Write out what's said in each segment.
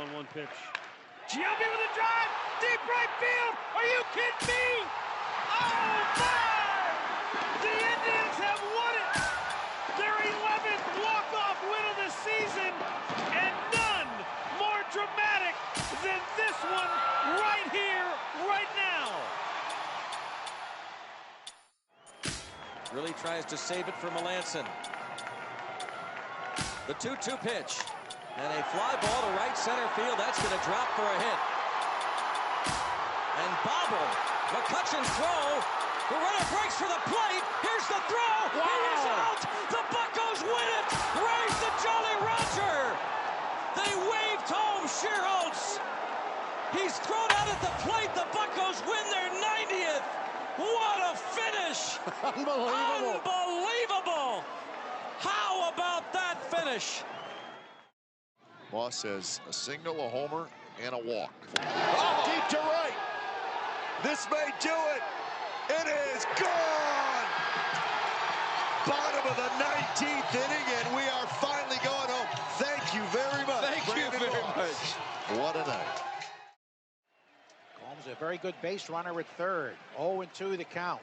1-1 pitch. Giambi with a drive, deep right field. Are you kidding me? Oh my! The Indians have won it. Their 11th walk-off win of the season, and none more dramatic than this one right here, right now. Really tries to save it for Melanson. The 2-2 pitch. And a fly ball to right center field. That's going to drop for a hit. And bobbled. McCutcheon's throw. The runner breaks for the plate. Here's the throw. Wow. He is out. The Buccos win it. Raise the Jolly Roger. They waved home Schierholtz. He's thrown out at the plate. The Buccos win their 90th. What a finish. Unbelievable. Unbelievable. How about that finish? Moss says a single, a homer, and a walk. Oh, deep to right. This may do it. It is gone. Bottom of the 19th inning, and we are finally going home. Thank you very much. Thank you very much. What a night. Combs a very good base runner at third. 0-2 the count.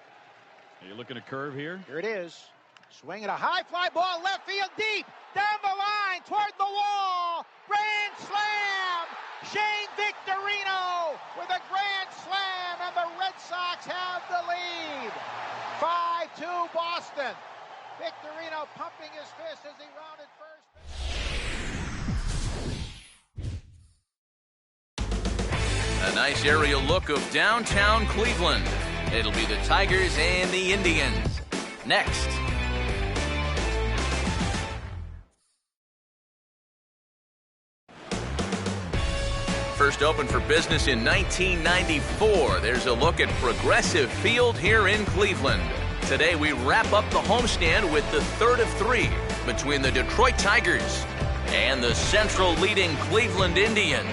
Are you looking at curve here? Here it is. Swinging a high fly ball left field deep. Down the line toward the wall. Grand slam. Shane Victorino with a grand slam, and the Red Sox have the lead. 5-2 Boston. Victorino pumping his fist as he rounded first. A nice aerial look of downtown Cleveland. It'll be the Tigers and the Indians. Next. First opened for business in 1994. There's a look at Progressive Field here in Cleveland. Today we wrap up the homestand with the third of three between the Detroit Tigers and the Central leading Cleveland Indians.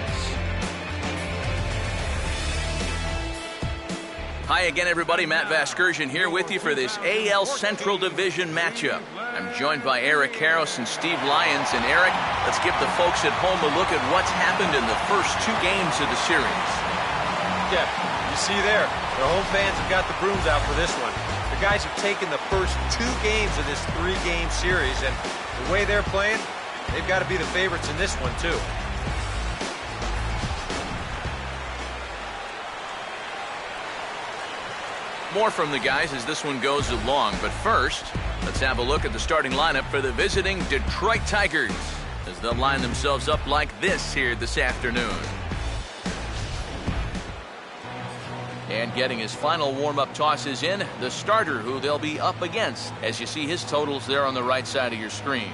Hi again, everybody. Matt Vasgersian here with you for this AL Central Division matchup. I'm joined by Eric Karros and Steve Lyons. And Eric, let's give the folks at home a look at what's happened in the first two games of the series. Yeah, you see there, the home fans have got the brooms out for this one. The guys have taken the first two games of this three-game series, and the way they're playing, they've got to be the favorites in this one, too. More from the guys as this one goes along, but first, let's have a look at the starting lineup for the visiting Detroit Tigers as they'll line themselves up like this here this afternoon. And getting his final warm-up tosses in, the starter who they'll be up against, as you see his totals there on the right side of your screen.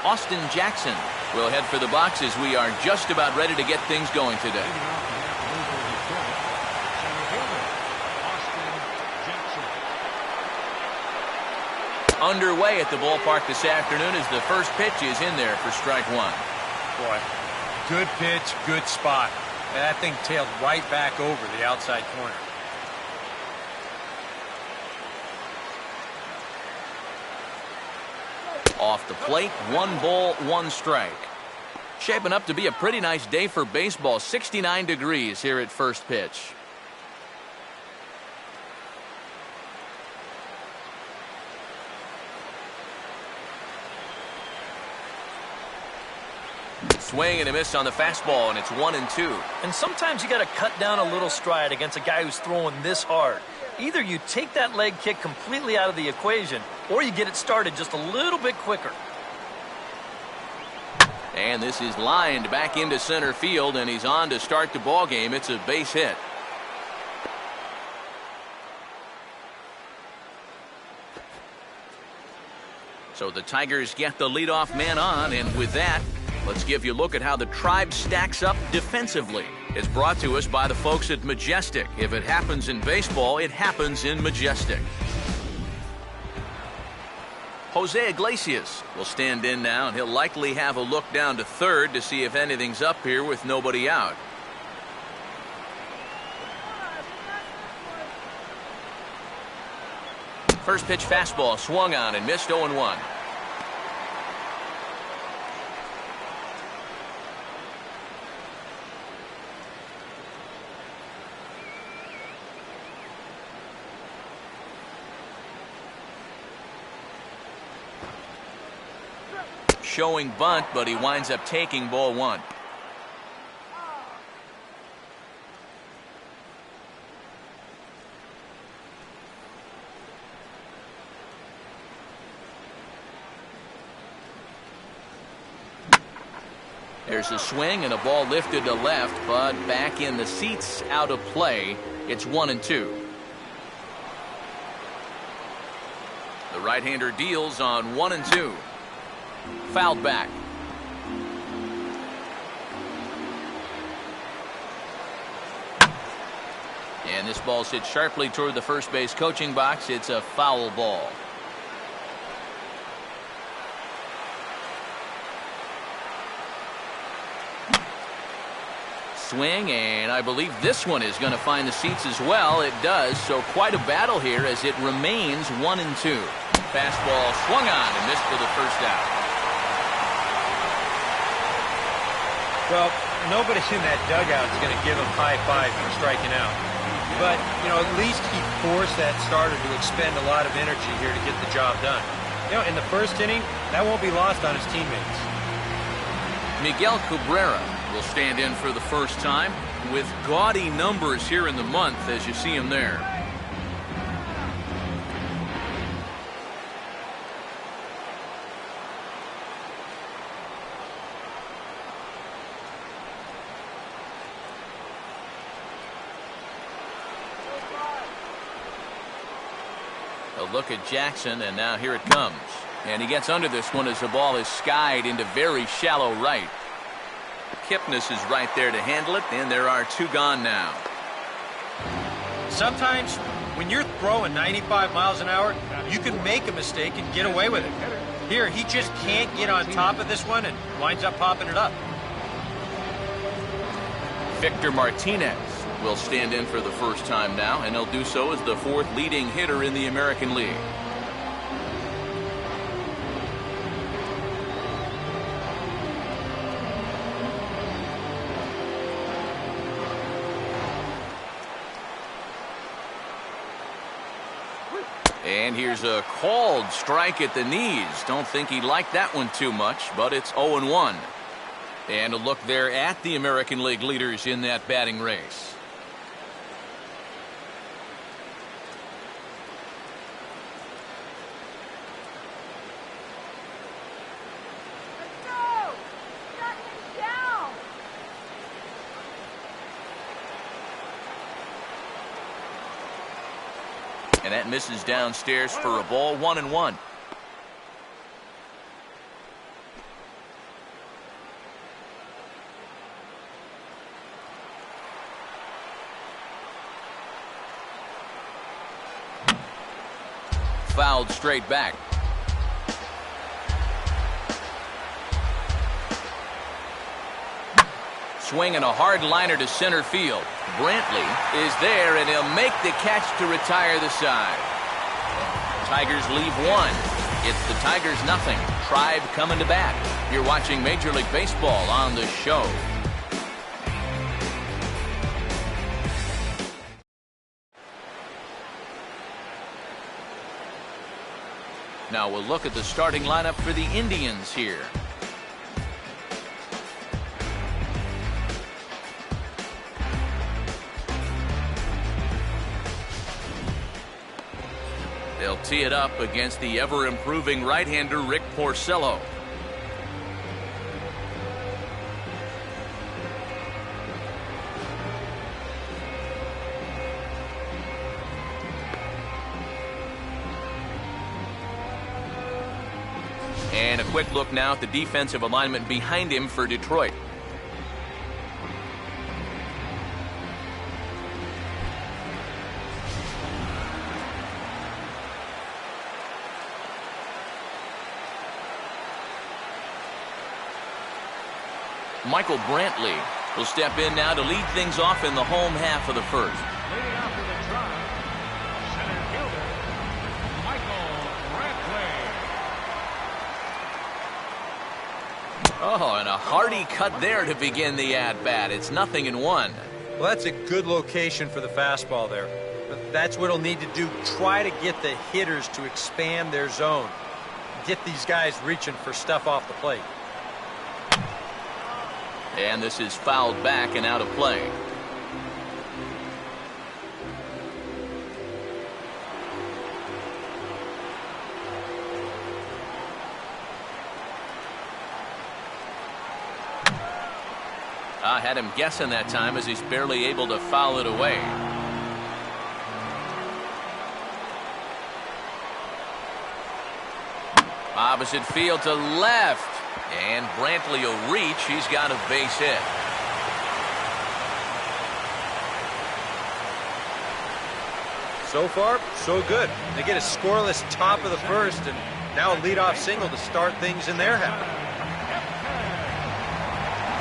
Austin Jackson will head for the boxes. We are just about ready to get things going today. Underway at the ballpark this afternoon as the first pitch is in there for strike one. Boy, good pitch, good spot. And that thing tailed right back over the outside corner. Off the plate, 1 ball, 1 strike. Shaping up to be a pretty nice day for baseball. 69 degrees here at first pitch. Swing and a miss on the fastball, and it's 1-2. And sometimes you got to cut down a little stride against a guy who's throwing this hard. Either you take that leg kick completely out of the equation, or you get it started just a little bit quicker. And this is lined back into center field, and he's on to start the ball game. It's a base hit. So the Tigers get the leadoff man on, and with that, let's give you a look at how the Tribe stacks up defensively. It's brought to us by the folks at Majestic. If it happens in baseball, it happens in Majestic. Jose Iglesias will stand in now, and he'll likely have a look down to third to see if anything's up here with nobody out. First pitch fastball swung on and missed 0-1. Showing bunt, but he winds up taking ball one. There's a swing and a ball lifted to left, but back in the seats, out of play. It's 1-2. The right-hander deals on 1-2. Fouled back. And this ball's hit sharply toward the first base coaching box. It's a foul ball. Swing, and I believe this one is going to find the seats as well. It does, so quite a battle here as it remains 1-2. Fastball swung on and missed for the first out. Well, nobody in that dugout is going to give him high five for striking out. But, at least he forced that starter to expend a lot of energy here to get the job done. In the first inning, that won't be lost on his teammates. Miguel Cabrera will stand in for the first time with gaudy numbers here in the month as you see him there. A look at Jackson, and now here it comes. And he gets under this one as the ball is skied into very shallow right. Kipnis is right there to handle it, and there are two gone now. Sometimes when you're throwing 95 miles an hour, you can make a mistake and get away with it. Here, he just can't get on top of this one and winds up popping it up. Victor Martinez will stand in for the first time now, and he'll do so as the fourth leading hitter in the American League. And here's a called strike at the knees. Don't think he liked that one too much, but it's 0-1. And a look there at the American League leaders in that batting race. And that misses downstairs for a ball, 1-1. Fouled straight back. Swinging a hard liner to center field. Brantley is there, and he'll make the catch to retire the side. Tigers leave one. It's the Tigers nothing. Tribe coming to bat. You're watching Major League Baseball on the show. Now we'll look at the starting lineup for the Indians here. They'll tee it up against the ever-improving right-hander Rick Porcello. And a quick look now at the defensive alignment behind him for Detroit. Michael Brantley will step in now to lead things off in the home half of the first. Leading off with a try, center fielder, Michael Brantley. Oh, and a hearty cut there to begin the at-bat. It's 0-1. Well, that's a good location for the fastball there. But that's what he'll need to do. Try to get the hitters to expand their zone. Get these guys reaching for stuff off the plate. And this is fouled back and out of play. I had him guessing that time as he's barely able to foul it away. Opposite field to left. And Brantley will reach. He's got a base hit. So far, so good. They get a scoreless top of the first, and now a leadoff single to start things in their half.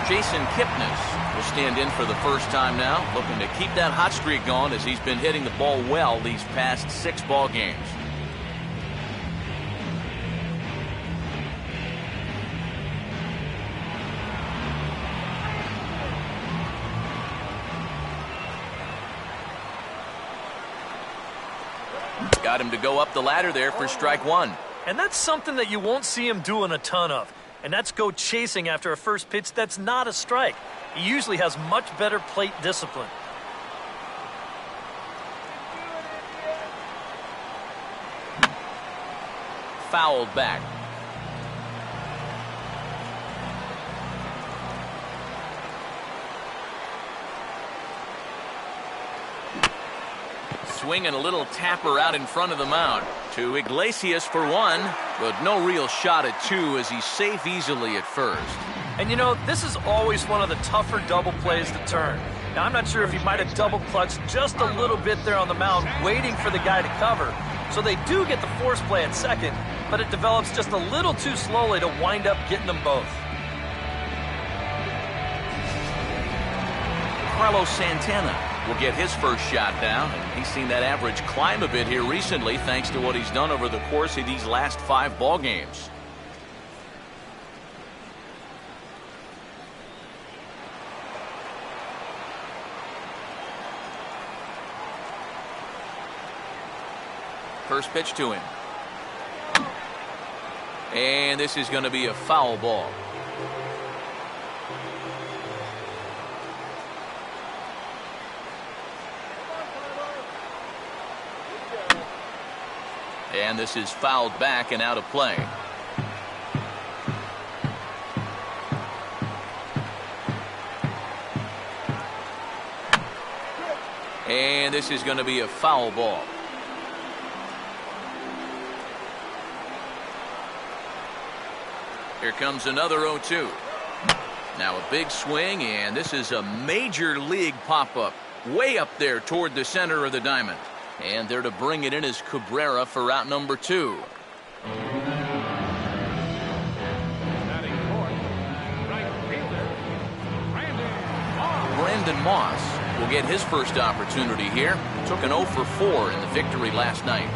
Jason Kipnis will stand in for the first time now, looking to keep that hot streak going as he's been hitting the ball well these past 6 ball games. Got him to go up the ladder there for strike 1. And that's something that you won't see him doing a ton of. And that's go chasing after a first pitch that's not a strike. He usually has much better plate discipline. Fouled back. Swinging a little tapper out in front of the mound. To Iglesias for 1, but no real shot at 2 as he's safe easily at first. And you know, this is always one of the tougher double plays to turn. Now, I'm not sure if he might have double clutched just a little bit there on the mound, waiting for the guy to cover. So they do get the force play at second, but it develops just a little too slowly to wind up getting them both. Carlos Santana will get his first shot now. He's seen that average climb a bit here recently thanks to what he's done over the course of these last 5 ball games. First pitch to him. And this is going to be a foul ball. And this is fouled back and out of play. And this is going to be a foul ball. Here comes another 0-2. Now a big swing, and this is a major league pop-up. Way up there toward the center of the diamond. And there to bring it in is Cabrera for out number 2. Brandon Moss will get his first opportunity here. Took an 0 for 4 in the victory last night.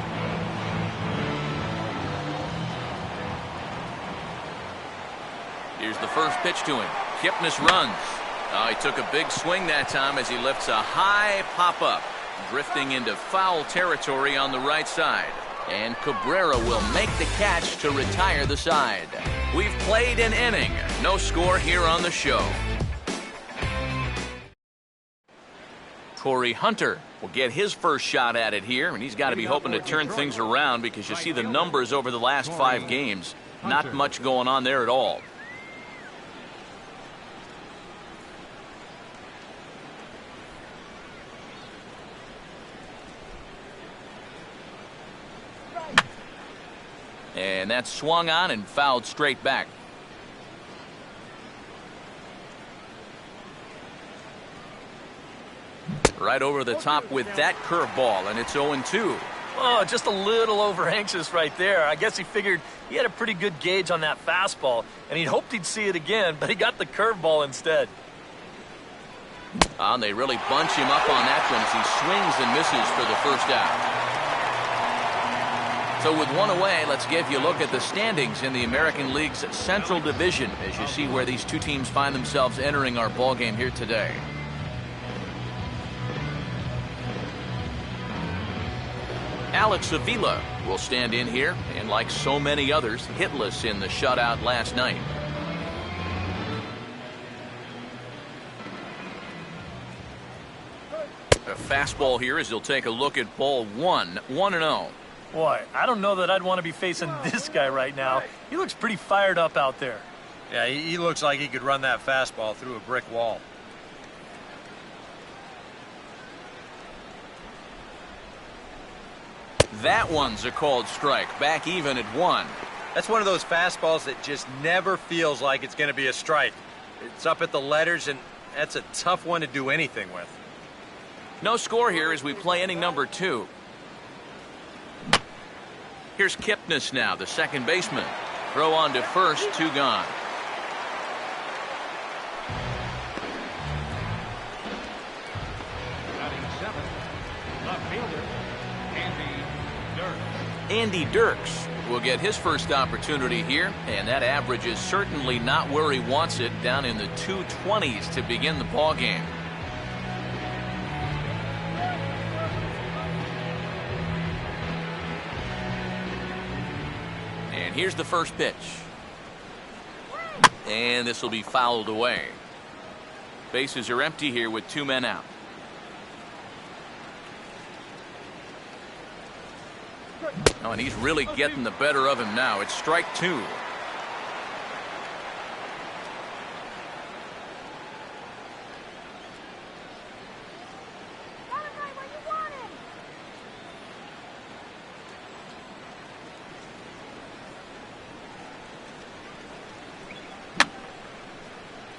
Here's the first pitch to him. Kipnis runs. He took a big swing that time as he lifts a high pop-up. Drifting into foul territory on the right side. And Cabrera will make the catch to retire the side. We've played an inning. No score here on the show. Corey Hunter will get his first shot at it here, and he's got to be hoping to turn things around because you see the numbers over the last 5 games. Not much going on there at all. And that's swung on and fouled straight back. Right over the top with that curveball, and it's 0-2. Oh, just a little over-anxious right there. I guess he figured he had a pretty good gauge on that fastball, and he hoped he'd see it again, but he got the curveball instead. They really bunch him up on that one as he swings and misses for the first out. So with one away, let's give you a look at the standings in the American League's Central Division as you see where these two teams find themselves entering our ballgame here today. Alex Avila will stand in here, and like so many others, hitless in the shutout last night. A fastball here as he'll take a look at ball 1-0. Boy, I don't know that I'd want to be facing this guy right now. He looks pretty fired up out there. Yeah, he looks like he could run that fastball through a brick wall. That one's a called strike. Back even at 1. That's one of those fastballs that just never feels like it's going to be a strike. It's up at the letters, and that's a tough one to do anything with. No score here as we play inning number 2. Here's Kipnis now, the second baseman. Throw on to first, 2 gone. Andy Dirks will get his first opportunity here, and that average is certainly not where he wants it, down in the 220s to begin the ball game. And here's the first pitch. And this will be fouled away. Bases are empty here with 2 men out. Oh, and he's really getting the better of him now. It's strike 2.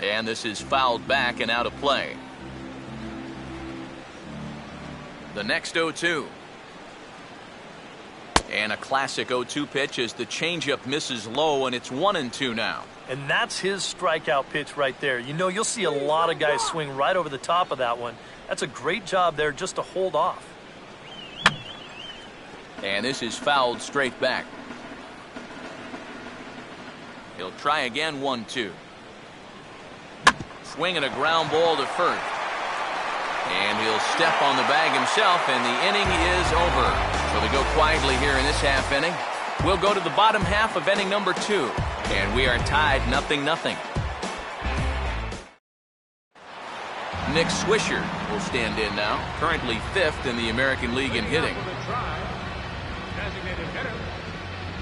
And this is fouled back and out of play. The next 0-2. And a classic 0-2 pitch as the changeup misses low, and it's 1-2 now. And that's his strikeout pitch right there. You know, you'll see a lot of guys swing right over the top of that one. That's a great job there just to hold off. And this is fouled straight back. He'll try again, 1-2. Swinging a ground ball to first. And he'll step on the bag himself, and the inning is over. So they go quietly here in this half inning. We'll go to the bottom half of inning number 2. And we are tied 0-0. Nick Swisher will stand in now, currently 5th in the American League in hitting. Designated hitter,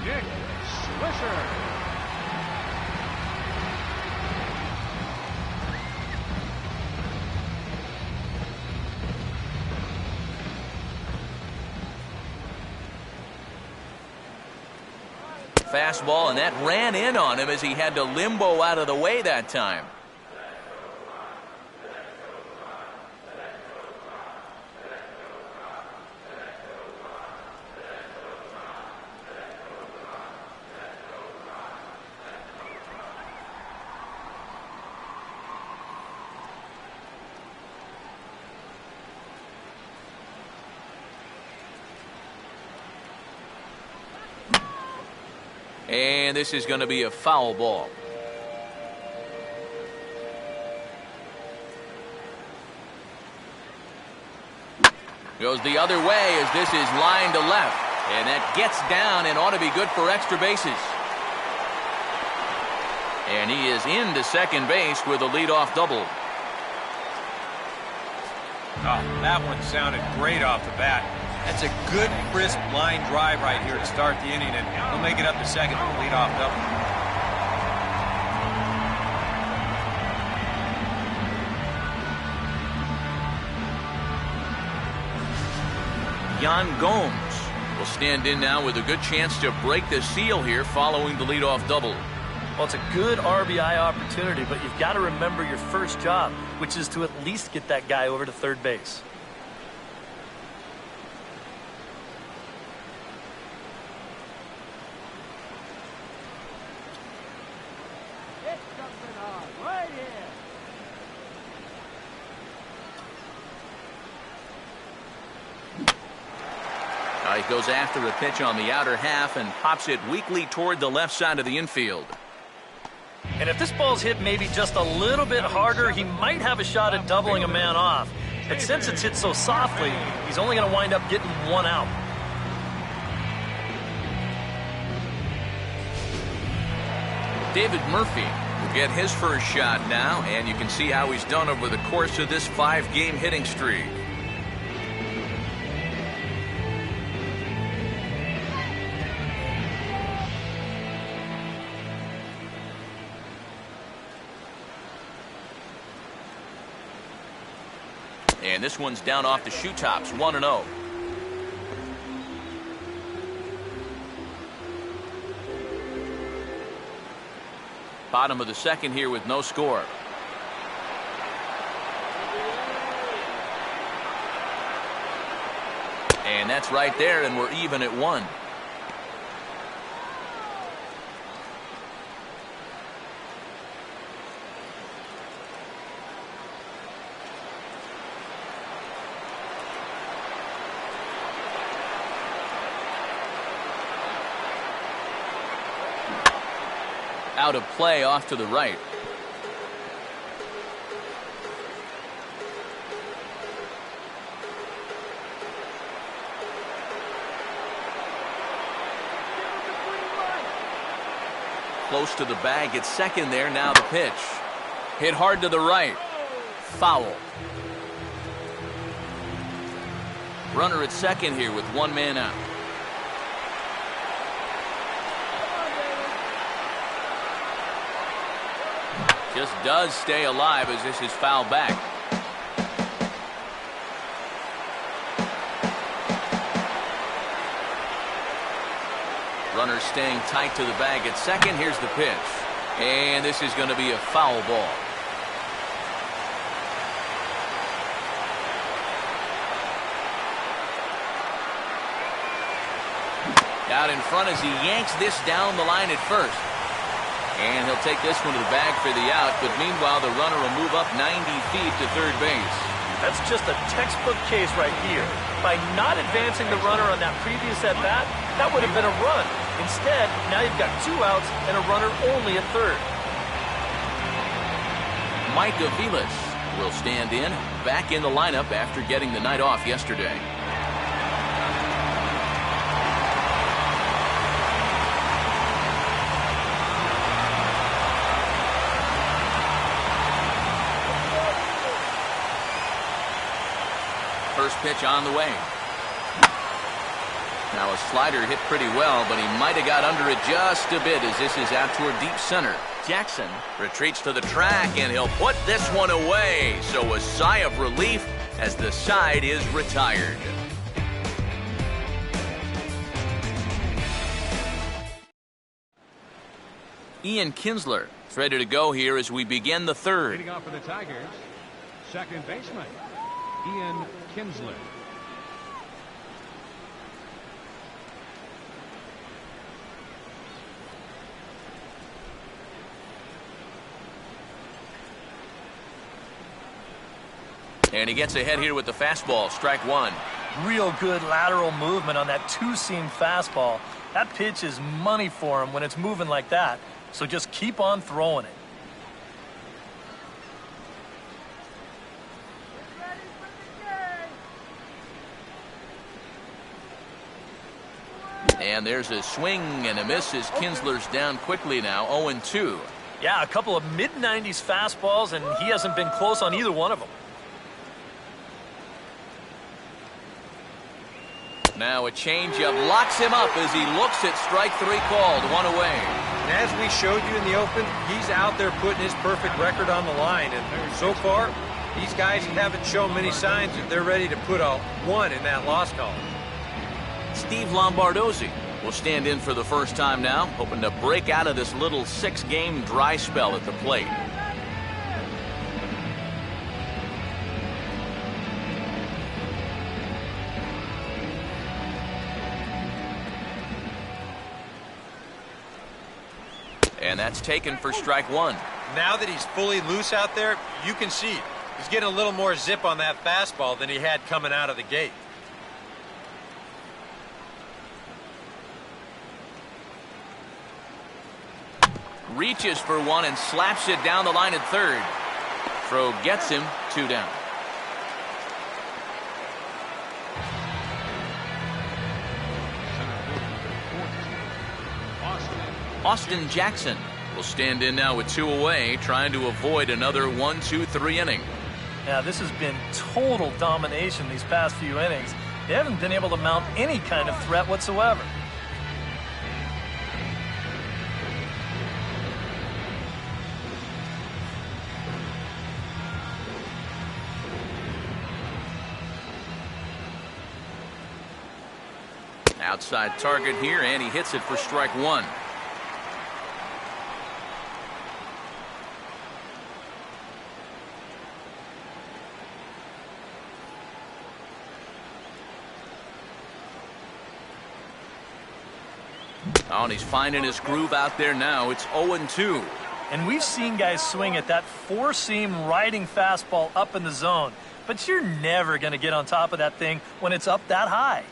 Nick Swisher. Fastball, and that ran in on him as he had to limbo out of the way that time. And this is going to be a foul ball. Goes the other way as this is lined to left. And that gets down and ought to be good for extra bases. And he is into second base with a leadoff double. Oh, that one sounded great off the bat. That's a good, crisp line drive right here to start the inning, and he'll make it up to second with a leadoff double. Yan Gomes will stand in now with a good chance to break the seal here following the leadoff double. Well, it's a good RBI opportunity, but you've got to remember your first job, which is to at least get that guy over to third base. He goes after the pitch on the outer half and pops it weakly toward the left side of the infield. And if this ball's hit maybe just a little bit harder, he might have a shot at doubling a man off. But since it's hit so softly, he's only going to wind up getting one out. David Murphy will get his first shot now, and you can see how he's done over the course of this 5-game hitting streak. And this one's down off the shoe tops, 1-0. Bottom of the second here with no score. And that's right there, and we're even at 1. Out of play off to the right. Close to the bag at second there. Now the pitch. Hit hard to the right. Foul. Runner at second here with one man out. Just does stay alive as this is fouled back. Runner staying tight to the bag at second. Here's the pitch. And this is going to be a foul ball. Out in front as he yanks this down the line at first. And he'll take this one to the bag for the out, but meanwhile the runner will move up 90 feet to third base. That's just a textbook case right here. By not advancing the runner on that previous at-bat, that would have been a run. Instead, now you've got 2 outs and a runner only at third. Mike Aviles will stand in, back in the lineup after getting the night off yesterday. First pitch on the way. Now a slider hit pretty well, but he might have got under it just a bit as this is out toward deep center. Jackson retreats to the track, and he'll put this one away. So a sigh of relief as the side is retired. Ian Kinsler is ready to go here as we begin the third. Leading off for the Tigers, second baseman, Ian Kinsler. And he gets ahead here with the fastball, strike one. Real good lateral movement on that two-seam fastball. That pitch is money for him when it's moving like that. So just keep on throwing it. And there's a swing and a miss as Kinsler's down quickly now, 0-2. Yeah, a couple of mid-90s fastballs, and he hasn't been close on either one of them. Now a changeup locks him up as he looks at strike three called, one away. And as we showed you in the open, he's out there putting his perfect record on the line. And so far, these guys haven't shown many signs that they're ready to put a 1 in that loss column. Steve Lombardozzi will stand in for the first time now, hoping to break out of this little 6-game dry spell at the plate. And that's taken for strike one. Now that he's fully loose out there, you can see he's getting a little more zip on that fastball than he had coming out of the gate. Reaches for one and slaps it down the line at third. Throw gets him 2 down. Austin Jackson will stand in now with 2 away, trying to avoid another 1-2-3 inning. Yeah, this has been total domination these past few innings. They haven't been able to mount any kind of threat whatsoever. Outside target here, and he hits it for strike 1. Oh, and he's finding his groove out there now. It's 0-2. And we've seen guys swing at that 4-seam riding fastball up in the zone. But you're never going to get on top of that thing when it's up that high.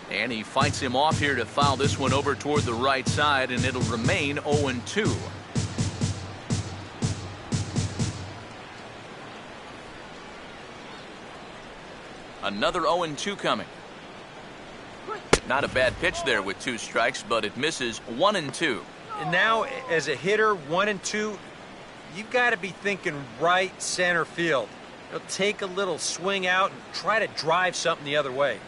And he fights him off here to foul this one over toward the right side, and it'll remain 0-2. Another 0-2 coming. Not a bad pitch there with 2 strikes, but it misses 1-2. And now, as a hitter, 1-2, you've got to be thinking right center field. You'll take a little swing out and try to drive something the other way.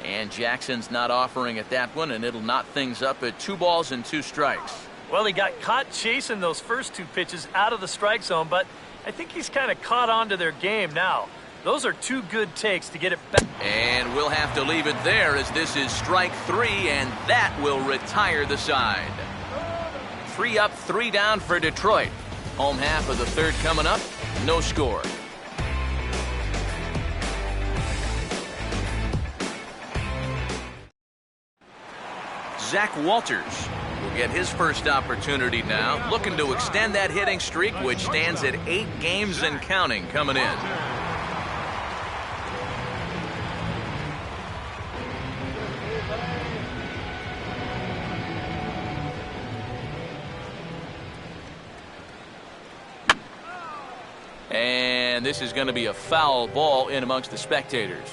And Jackson's not offering at that one, and it'll knot things up at 2 balls and 2 strikes. Well, he got caught chasing those first 2 pitches out of the strike zone, but I think he's kind of caught on to their game now. Those are 2 good takes to get it back. And we'll have to leave it there, as this is strike 3, and that will retire the side. 3 up, 3 down for Detroit. Home half of the 3rd coming up. No score. Zach Walters will get his first opportunity now, looking to extend that hitting streak, which stands at 8 games and counting coming in. And this is going to be a foul ball in amongst the spectators.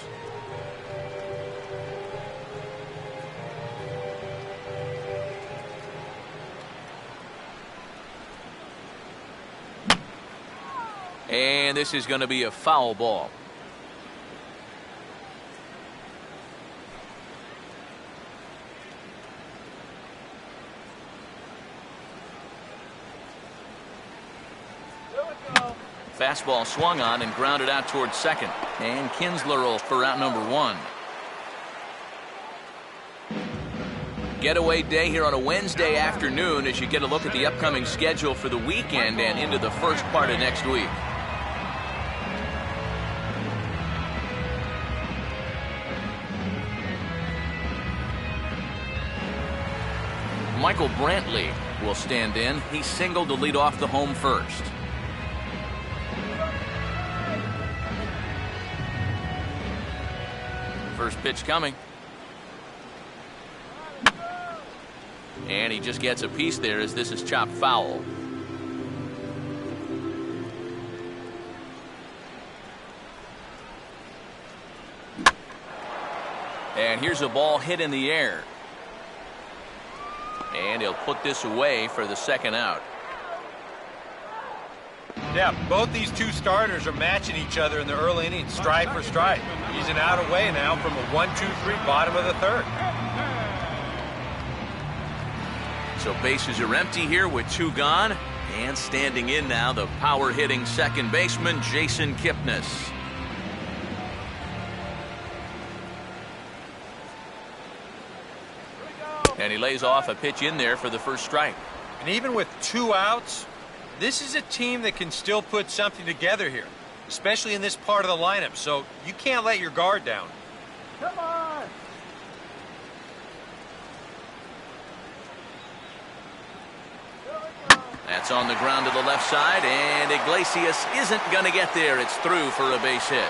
And this is going to be a foul ball. Fastball swung on and grounded out towards second. And Kinsler will for out number 1. Getaway day here on a Wednesday afternoon as you get a look at the upcoming schedule for the weekend and into the first part of next week. Michael Brantley will stand in. He singled to lead off the home first. First pitch coming. And he just gets a piece there as this is chopped foul. And here's a ball hit in the air. And he'll put this away for the second out. Yeah, both these 2 starters are matching each other in the early innings, stride for stride. He's an out away now from a 1-2-3 bottom of the 3rd. So bases are empty here with 2 gone. And standing in now, the power hitting second baseman, Jason Kipnis. And he lays off a pitch in there for the first strike. And even with 2 outs, this is a team that can still put something together here, especially in this part of the lineup. So you can't let your guard down. Come on! That's on the ground to the left side, and Iglesias isn't going to get there. It's through for a base hit.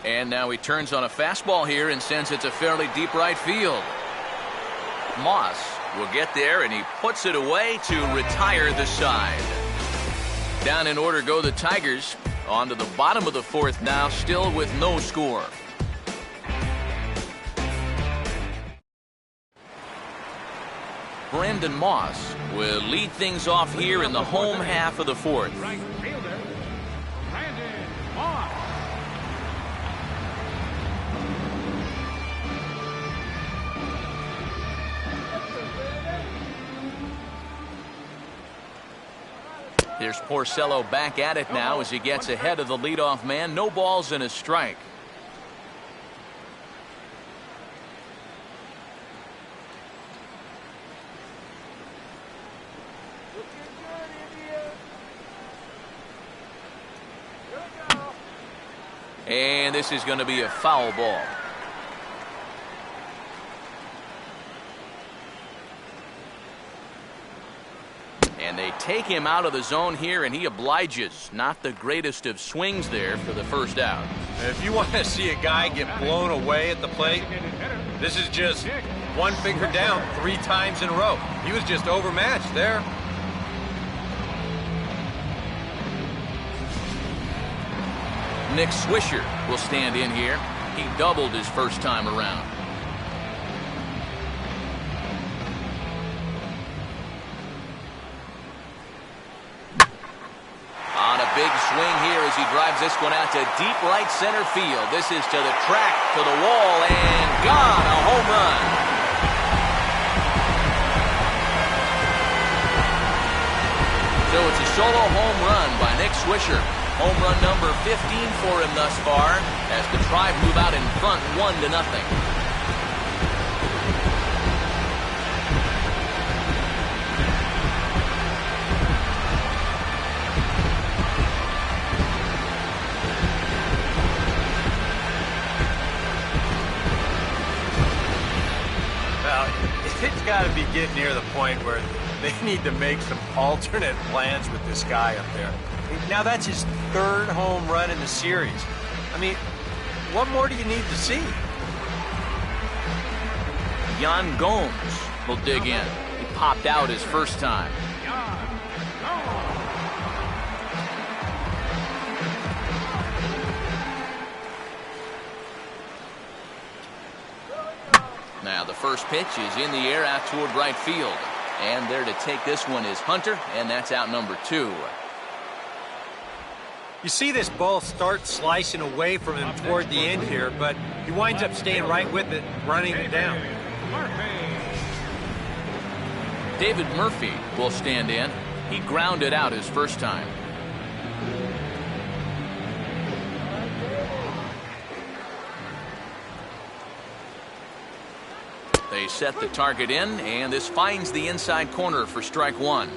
And now he turns on a fastball here and sends it to fairly deep right field. Moss will get there, and he puts it away to retire the side. Down in order go the Tigers. On to the bottom of the fourth now, still with no score. Brandon Moss will lead things off here in the home half of the fourth. Right fielder, Brandon Moss. There's Porcello back at it now as he gets ahead of the leadoff man. No balls and a strike. And this is going to be a foul ball. And they take him out of the zone here, and he obliges. Not the greatest of swings there for the first out. If you want to see a guy get blown away at the plate, this is just one finger down 3 times in a row. He was just overmatched there. Nick Swisher will stand in here. He doubled his first time around. On a big swing here as he drives this one out to deep right center field. This is to the track, to the wall, and gone. A home run. So it's a solo home run by Nick Swisher. Home run number 15 for him thus far as the Tribe move out in front 1-0. Well, it's got to be getting near the point where they need to make some alternate plans with this guy up there. Now that's his 3rd home run in the series. I mean, what more do you need to see? Yan Gomes will dig in. He popped out his first time. Now the first pitch is in the air out toward right field. And there to take this one is Hunter, and that's out number 2. You see this ball start slicing away from him toward the end here, but he winds up staying right with it, running it down. David Murphy will stand in. He grounded out his first time. They set the target in, and this finds the inside corner for strike 1.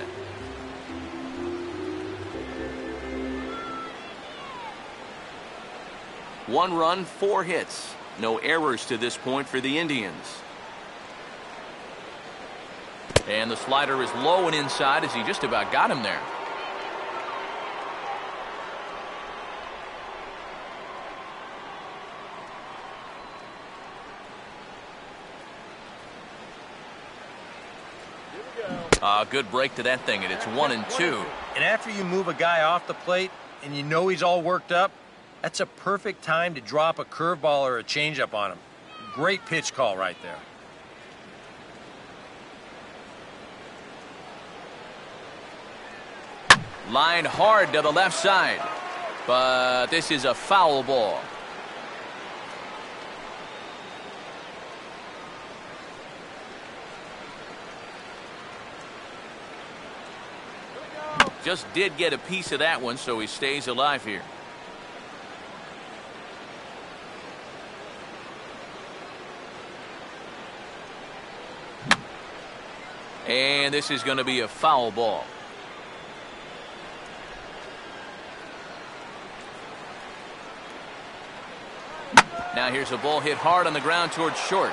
One run, 4 hits. No errors to this point for the Indians. And the slider is low and inside as he just about got him there. Good break to that thing, and it's 1-2. And after you move a guy off the plate and you know he's all worked up, that's a perfect time to drop a curveball or a changeup on him. Great pitch call right there. Lined hard to the left side, but this is a foul ball. Just did get a piece of that one, so he stays alive here. And this is going to be a foul ball. Now here's a ball hit hard on the ground towards short.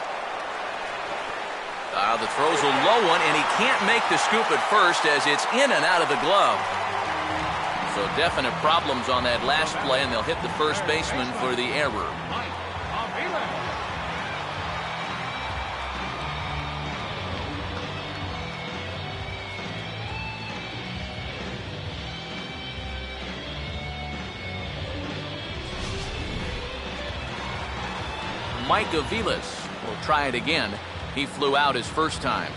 The throw's a low one, and he can't make the scoop at first as it's in and out of the glove. So So definite problems on that last play, and they'll hit the first baseman for the error. Mike Aviles will try it again. He flew out his first time.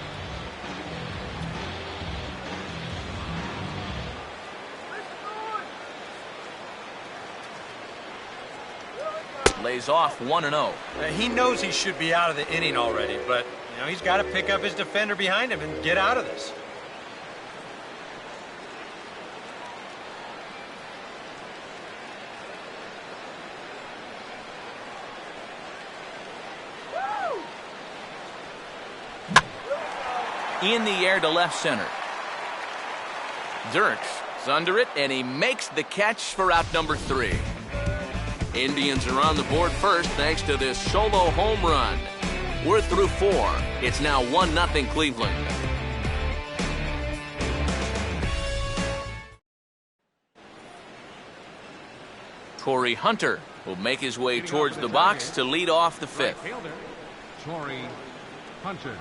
Lays off 1-0. He knows he should be out of the inning already, but he's got to pick up his defender behind him and get out of this. In the air to left center. Dirks is under it, and he makes the catch for out number 3. Indians are on the board first thanks to this solo home run. We're through 4. It's now 1-0 Cleveland. Torrey Hunter will make his way towards the box to lead off the 5th. Torrey Hunter.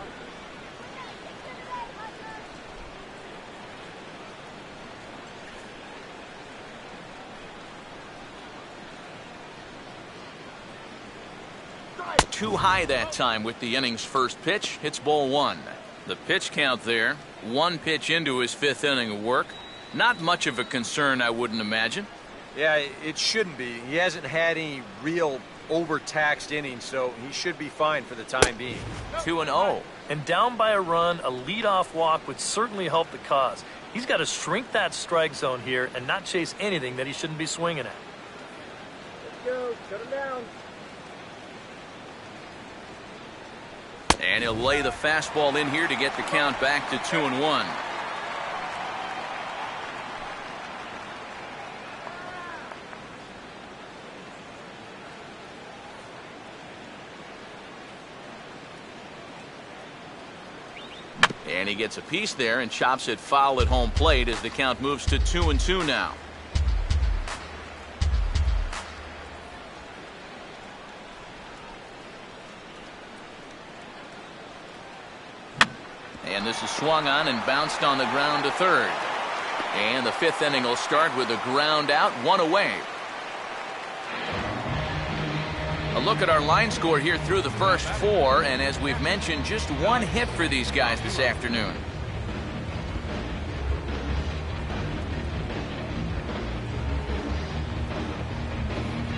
Too high that time with the inning's first pitch. It's ball 1. The pitch count there. 1 pitch into his 5th inning of work. Not much of a concern, I wouldn't imagine. Yeah, it shouldn't be. He hasn't had any real overtaxed innings, so he should be fine for the time being. 2-0. And down by a run, a leadoff walk would certainly help the cause. He's got to shrink that strike zone here and not chase anything that he shouldn't be swinging at. Let's go. Shut him down. And he'll lay the fastball in here to get the count back to 2-1. And he gets a piece there and chops it foul at home plate as the count moves to 2-2 now. And this is swung on and bounced on the ground to 3rd. And the 5th inning will start with a ground out, 1 away. A look at our line score here through the first 4, and as we've mentioned, just 1 hit for these guys this afternoon.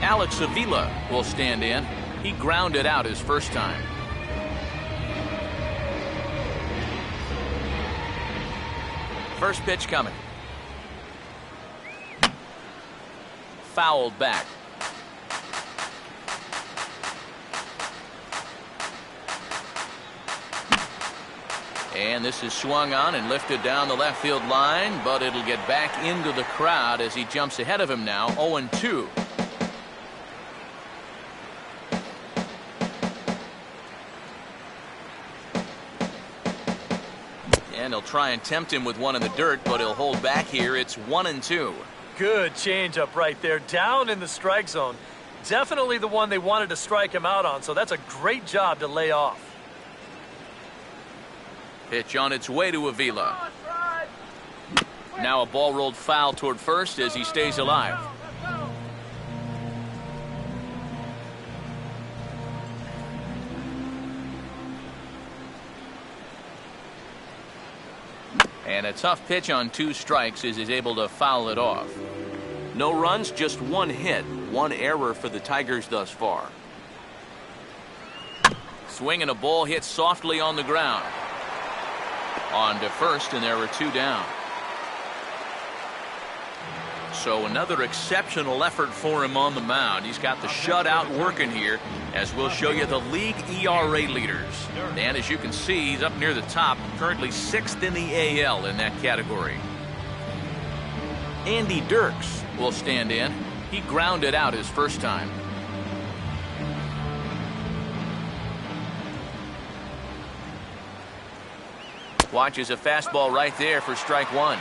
Alex Avila will stand in. He grounded out his first time. First pitch coming. Fouled back. And this is swung on and lifted down the left field line, but it'll get back into the crowd as he jumps ahead of him now, 0-2. And he'll try and tempt him with one in the dirt, but he'll hold back here. It's 1-2. Good changeup right there, down in the strike zone. Definitely the one they wanted to strike him out on, so that's a great job to lay off. Pitch on its way to Avila. Now a ball rolled foul toward first as he stays alive. And a tough pitch on 2 strikes as he's able to foul it off. No runs, just 1 hit, 1 error for the Tigers thus far. Swing and a ball hit softly on the ground. On to first, and there were 2 down. So another exceptional effort for him on the mound. He's got the shutout working here, as we'll show you the league ERA leaders. And as you can see, he's up near the top, currently 6th in the AL in that category. Andy Dirks will stand in. He grounded out his first time. Watches a fastball right there for strike 1.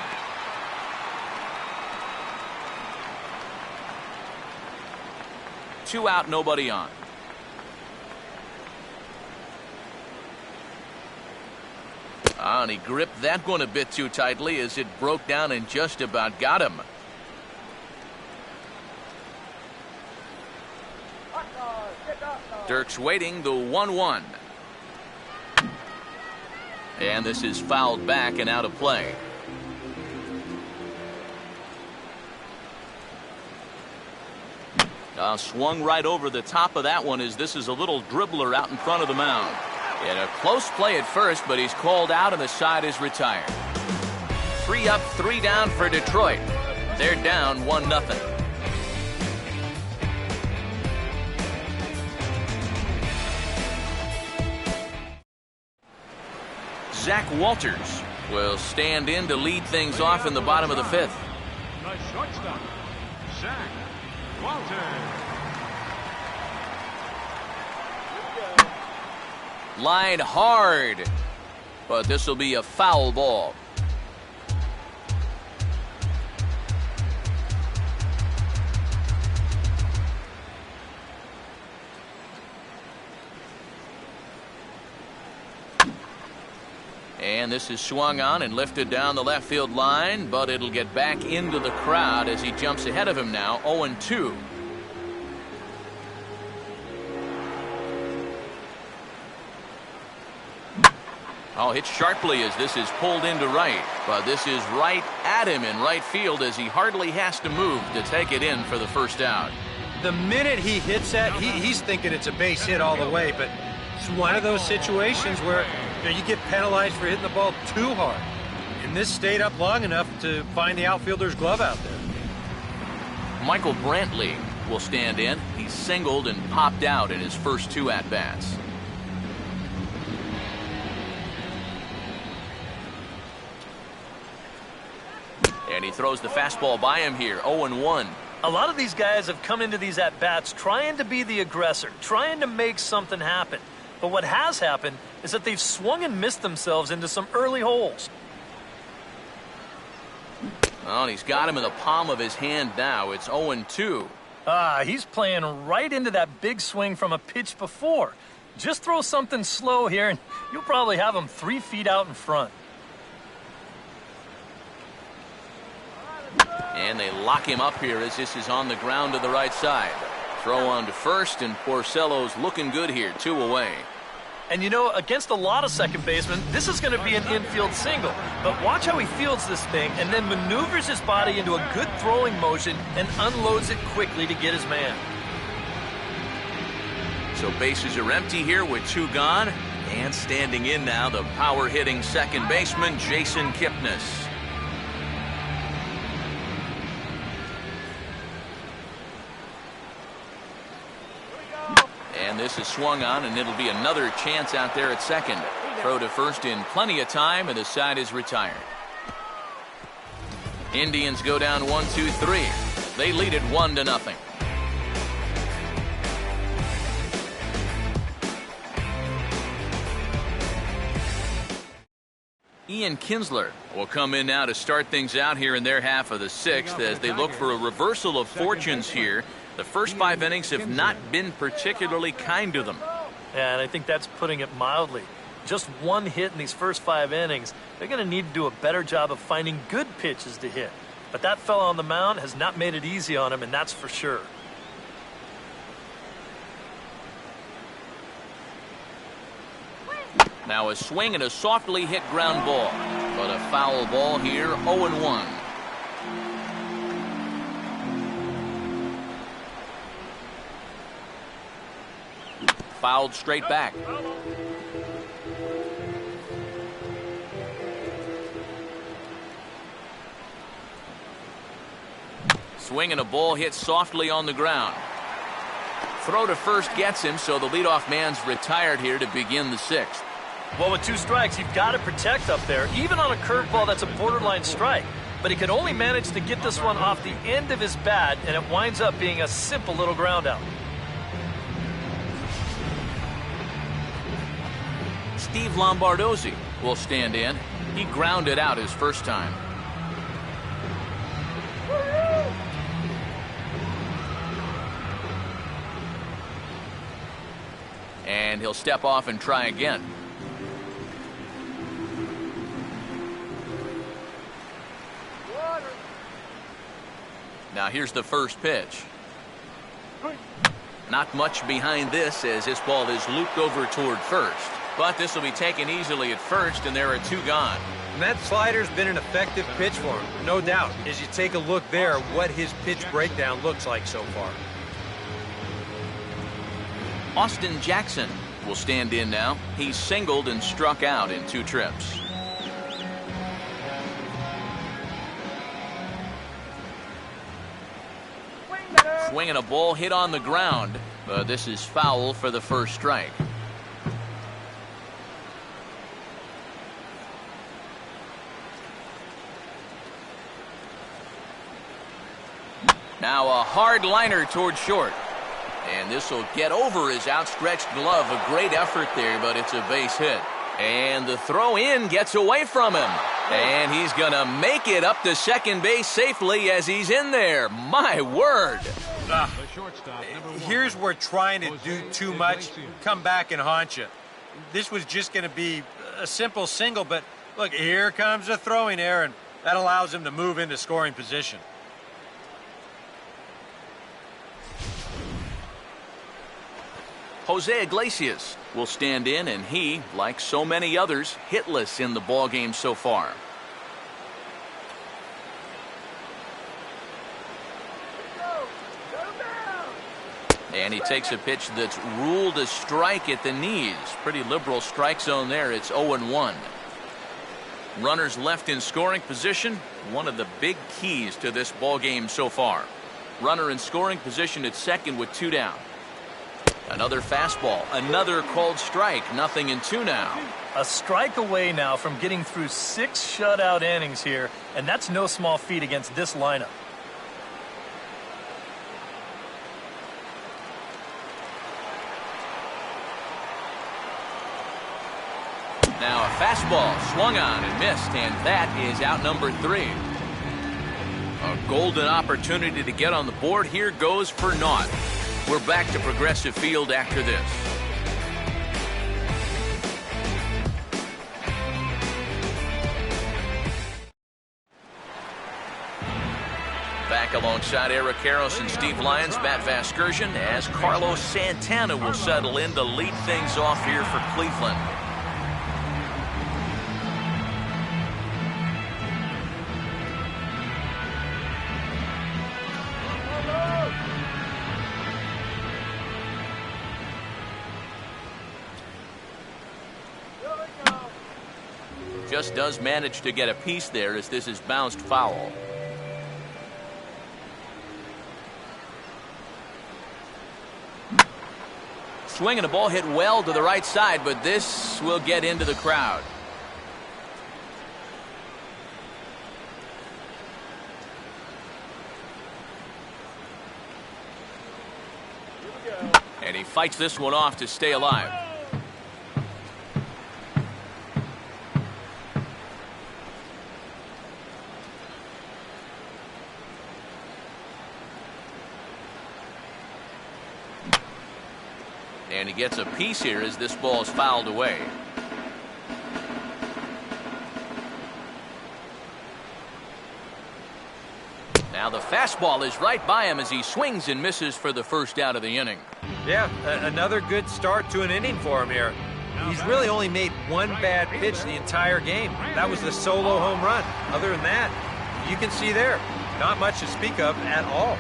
2 out, nobody on. And he gripped that one a bit too tightly as it broke down and just about got him. Dirks waiting, the 1-1. And this is fouled back and out of play. Swung right over the top of that one as this is a little dribbler out in front of the mound. In a close play at first, but he's called out and the side is retired. 3 up, 3 down for Detroit. They're down 1-0. Zach Walters will stand in to lead things off in the bottom of the 5th. The shortstop, Zach Walters. Line hard, but this will be a foul ball. And this is swung on and lifted down the left field line, but it'll get back into the crowd as he jumps ahead of him now, 0-2. Oh, hit sharply as this is pulled into right, but this is right at him in right field as he hardly has to move to take it in for the first out. The minute he hits that, he's thinking it's a base hit all the way, but it's one of those situations where you get penalized for hitting the ball too hard. And this stayed up long enough to find the outfielder's glove out there. Michael Brantley will stand in. He's singled and popped out in his first 2 at-bats. And he throws the fastball by him here, 0-1. A lot of these guys have come into these at-bats trying to be the aggressor, trying to make something happen. But what has happened is that they've swung and missed themselves into some early holes. Well, he's got him in the palm of his hand now. It's 0-2. He's playing right into that big swing from a pitch before. Just throw something slow here, and you'll probably have him 3 feet out in front. And they lock him up here as this is on the ground to the right side. Throw on to first, and Porcello's looking good here, 2 away. And you know, against a lot of second basemen, this is going to be an infield single. But watch how he fields this thing and then maneuvers his body into a good throwing motion and unloads it quickly to get his man. So bases are empty here with 2 gone. And standing in now, the power-hitting second baseman, Jason Kipnis. And this is swung on, and it'll be another chance out there at second. Throw to first in plenty of time, and the side is retired. Indians go down 1-2-3. They lead it 1-0. Ian Kinsler will come in now to start things out here in their half of the 6th as they look for a reversal of fortunes here. The first 5 innings have not been particularly kind to them. Yeah, and I think that's putting it mildly. Just 1 hit in these first 5 innings. They're going to need to do a better job of finding good pitches to hit. But that fella on the mound has not made it easy on him, and that's for sure. Now a swing and a softly hit ground ball. But a foul ball here, 0-1. Fouled straight back. Swing and a ball hit softly on the ground. Throw to first gets him, so the leadoff man's retired here to begin the 6th. Well, with 2 strikes, you've got to protect up there, even on a curveball that's a borderline strike. But he could only manage to get this one off the end of his bat, and it winds up being a simple little ground out. Steve Lombardozzi will stand in. He grounded out his first time. And he'll step off and try again. Now here's the first pitch. Not much behind this as this ball is looped over toward first. But this will be taken easily at first, and there are 2 gone. And that slider's been an effective pitch for him, no doubt. As you take a look there, what his pitch breakdown looks like so far. Austin Jackson will stand in now. He's singled and struck out in 2 trips. Swinging a ball hit on the ground, but this is foul for the first strike. Now a hard liner toward short. And this will get over his outstretched glove. A great effort there, but it's a base hit. And the throw in gets away from him. And he's going to make it up to second base safely as he's in there. My word. Here's where trying to do too much come back and haunt you. This was just going to be a simple single, but look, here comes a throwing error, and that allows him to move into scoring position. Jose Iglesias will stand in, and he, like so many others, hitless in the ballgame so far. And he takes a pitch that's ruled a strike at the knees. Pretty liberal strike zone there. It's 0-1. Runners left in scoring position, one of the big keys to this ballgame so far. Runner in scoring position at second with 2 down. Another fastball, another called strike, 0-2 now. A strike away now from getting through 6 shutout innings here, and that's no small feat against this lineup. Now a fastball swung on and missed, and that is out number 3. A golden opportunity to get on the board here goes for naught. We're back to Progressive Field after this. Back alongside Eric Karros and Steve Lyons, Matt Vasgersian, as Carlos Santana will settle in to lead things off here for Cleveland. Just does manage to get a piece there as this is bounced foul. Swinging a ball hit well to the right side, but this will get into the crowd. And he fights this one off to stay alive. And he gets a piece here as this ball is fouled away. Now the fastball is right by him as he swings and misses for the first out of the inning. Yeah, another good start to an inning for him here. He's really only made one bad pitch the entire game. That was the solo home run. Other than that, you can see there, not much to speak of at all.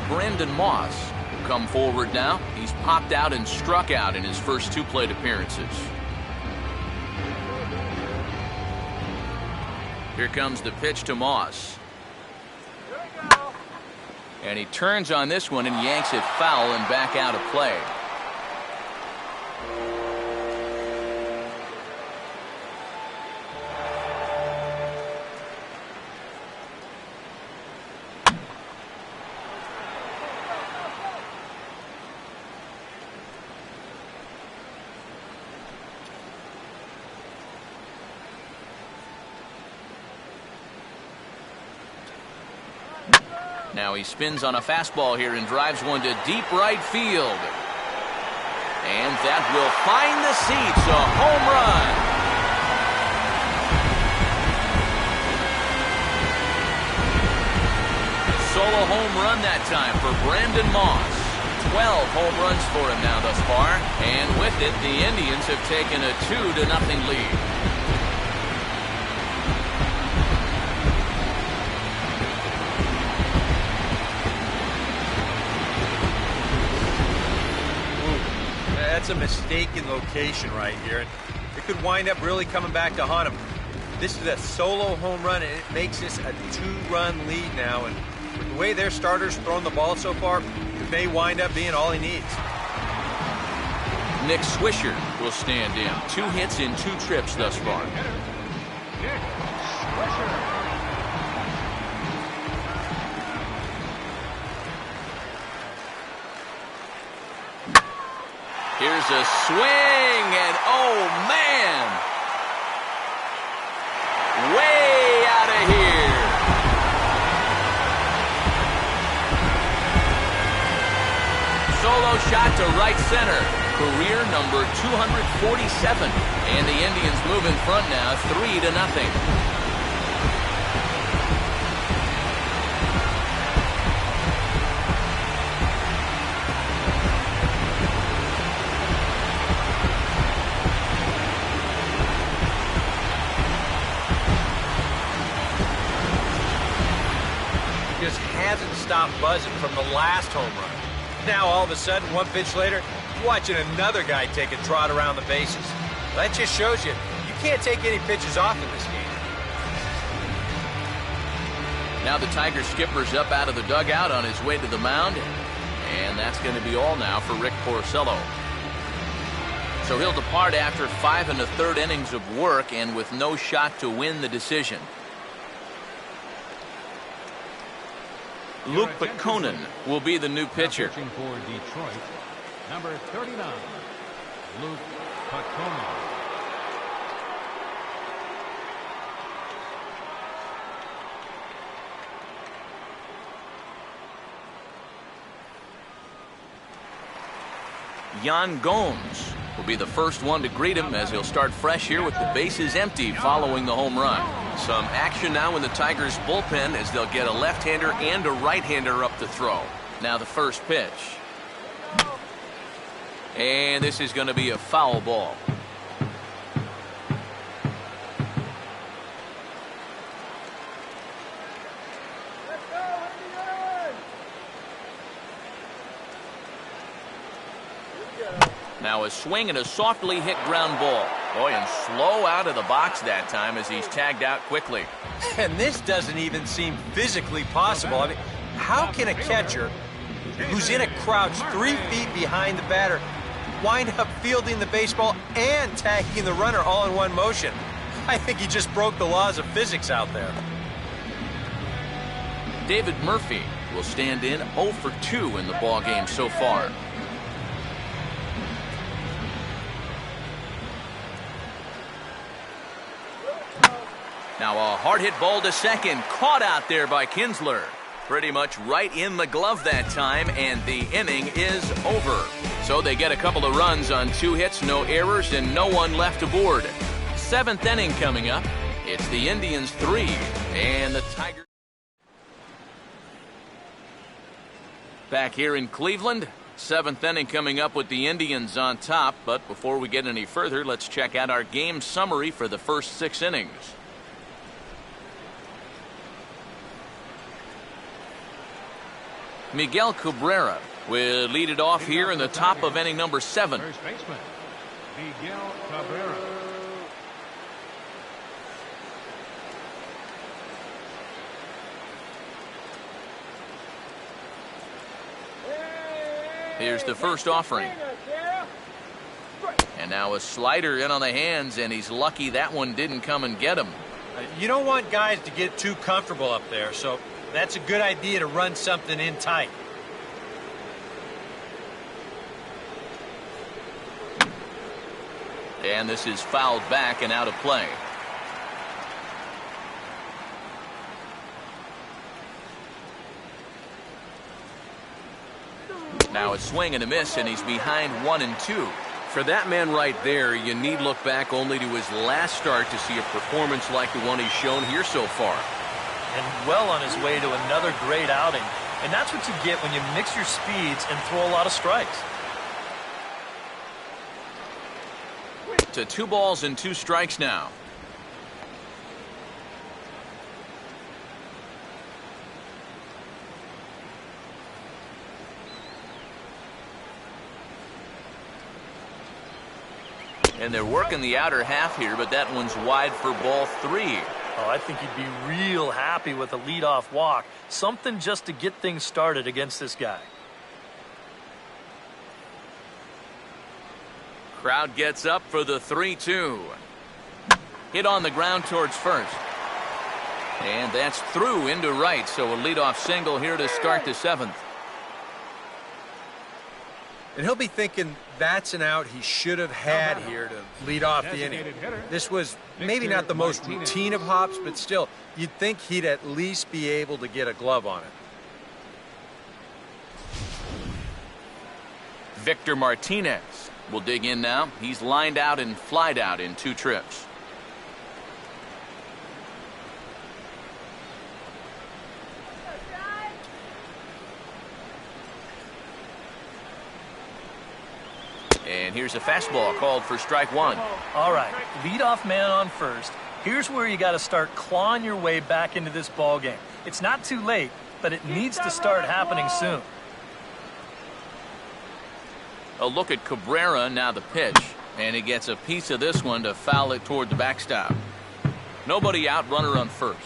Brandon Moss will come forward now. He's popped out and struck out in his first 2 plate appearances. Here comes the pitch to Moss. And he turns on this one and yanks it foul and back out of play. Now he spins on a fastball here and drives one to deep right field. And that will find the seats, a home run. Solo home run that time for Brandon Moss. 12 home runs for him now thus far. And with it, the Indians have taken a 2-0 lead. That's a mistaken location right here. It could wind up really coming back to haunt him. This is a solo home run, and it makes this a 2-run lead now. And with the way their starters throwing the ball so far, it may wind up being all he needs. Nick Swisher will stand in. 2 hits in 2 trips thus far. Nick Swisher. Here's a swing, and oh man! Way out of here! Solo shot to right center. Career number 247. And the Indians move in front now, 3-0. Just hasn't stopped buzzing from the last home run. Now all of a sudden, 1 pitch later, you're watching another guy take a trot around the bases. That just shows you can't take any pitches off in this game. Now the Tiger skipper's up out of the dugout on his way to the mound, and that's going to be all now for Rick Porcello. So he'll depart after 5 1/3 innings of work and with no shot to win the decision. Luke Putkonen will be the new pitcher. Pitching for Detroit, number 39, Luke Putkonen. Yan Gomes will be the first one to greet him as he'll start fresh here with the bases empty following the home run. Some action now in the Tigers bullpen as they'll get a left-hander and a right-hander up to throw. Now the first pitch. And this is going to be a foul ball. Now a swing and a softly hit ground ball. Boy, and slow out of the box that time as he's tagged out quickly. And this doesn't even seem physically possible. I mean, how can a catcher who's in a crouch 3 feet behind the batter wind up fielding the baseball and tagging the runner all in one motion? I think he just broke the laws of physics out there. David Murphy will stand in 0 for 2 in the ballgame so far. Now a hard hit ball to second, caught out there by Kinsler. Pretty much right in the glove that time, and the inning is over. So they get a couple of runs on 2 hits, no errors, and no one left aboard. 7th inning coming up. It's the Indians 3 and the Tigers. Back here in Cleveland, 7th inning coming up with the Indians on top. But before we get any further, let's check out our game summary for the first 6 innings. Miguel Cabrera will lead it off here in the top of inning number 7. First baseman, Miguel Cabrera. Here's the first offering. And now a slider in on the hands, and he's lucky that one didn't come and get him. You don't want guys to get too comfortable up there, so that's a good idea to run something in tight. And this is fouled back and out of play. Now a swing and a miss, and he's behind 1-2. For that man right there, you need look back only to his last start to see a performance like the one he's shown here so far. And well on his way to another great outing. And that's what you get when you mix your speeds and throw a lot of strikes. To 2 balls and 2 strikes now. And they're working the outer half here, but that one's wide for ball 3. Oh, I think he'd be real happy with a leadoff walk. Something just to get things started against this guy. Crowd gets up for the 3-2. Hit on the ground towards first. And that's through into right, so a leadoff single here to start the 7th. And he'll be thinking that's an out he should have had here to lead off the inning. This was maybe not the most routine of hops, but still, you'd think he'd at least be able to get a glove on it. Victor Martinez will dig in now. He's lined out and flied out in 2 trips. And here's a fastball called for strike 1. All right, leadoff man on first. Here's where you got to start clawing your way back into this ball game. It's not too late, but it needs to start happening soon. A look at Cabrera, now the pitch. And he gets a piece of this one to foul it toward the backstop. Nobody out, runner on first.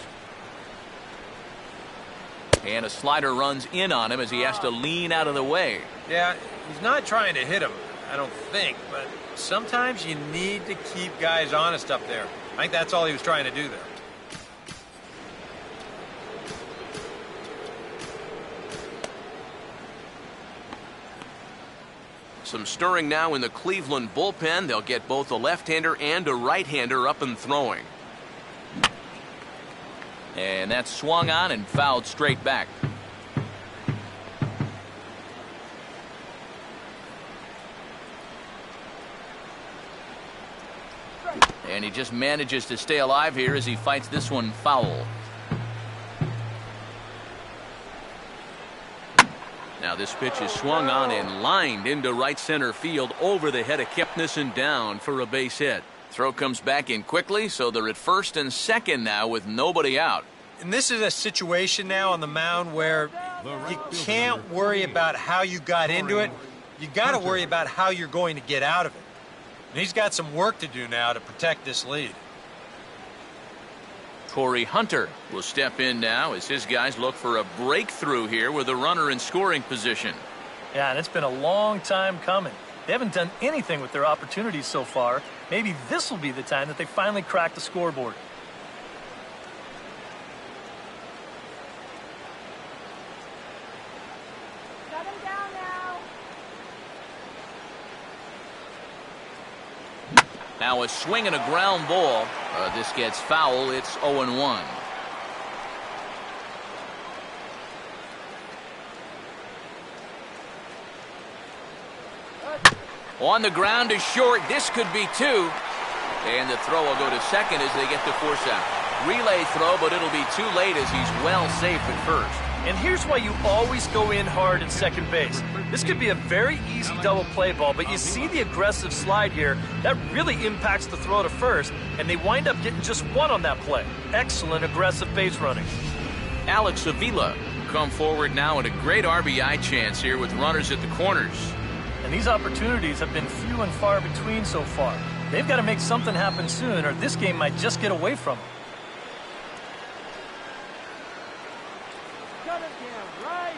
And a slider runs in on him as he has to lean out of the way. Yeah, he's not trying to hit him, I don't think, but sometimes you need to keep guys honest up there. I think that's all he was trying to do there. Some stirring now in the Cleveland bullpen. They'll get both a left-hander and a right-hander up and throwing. And that's swung on and fouled straight back. And he just manages to stay alive here as he fights this one foul. Now this pitch is swung on and lined into right center field over the head of Kipnis and down for a base hit. Throw comes back in quickly, so they're at first and second now with nobody out. And this is a situation now on the mound where you can't worry about how you got into it. You got to worry about how you're going to get out of it. And he's got some work to do now to protect this lead. Corey Hunter will step in now as his guys look for a breakthrough here with a runner in scoring position. Yeah, and it's been a long time coming. They haven't done anything with their opportunities so far. Maybe this will be the time that they finally crack the scoreboard. Shut him down now. Now a swing and a ground ball. This gets foul. It's 0-1. On the ground to short. This could be 2. And the throw will go to second as they get the force out. Relay throw, but it'll be too late as he's well safe at first. And here's why you always go in hard at second base. This could be a very easy double play ball, but you see the aggressive slide here. That really impacts the throw to first, and they wind up getting just 1 on that play. Excellent aggressive base running. Alex Avila come forward now at a great RBI chance here with runners at the corners. And these opportunities have been few and far between so far. They've got to make something happen soon, or this game might just get away from them. Shut him down right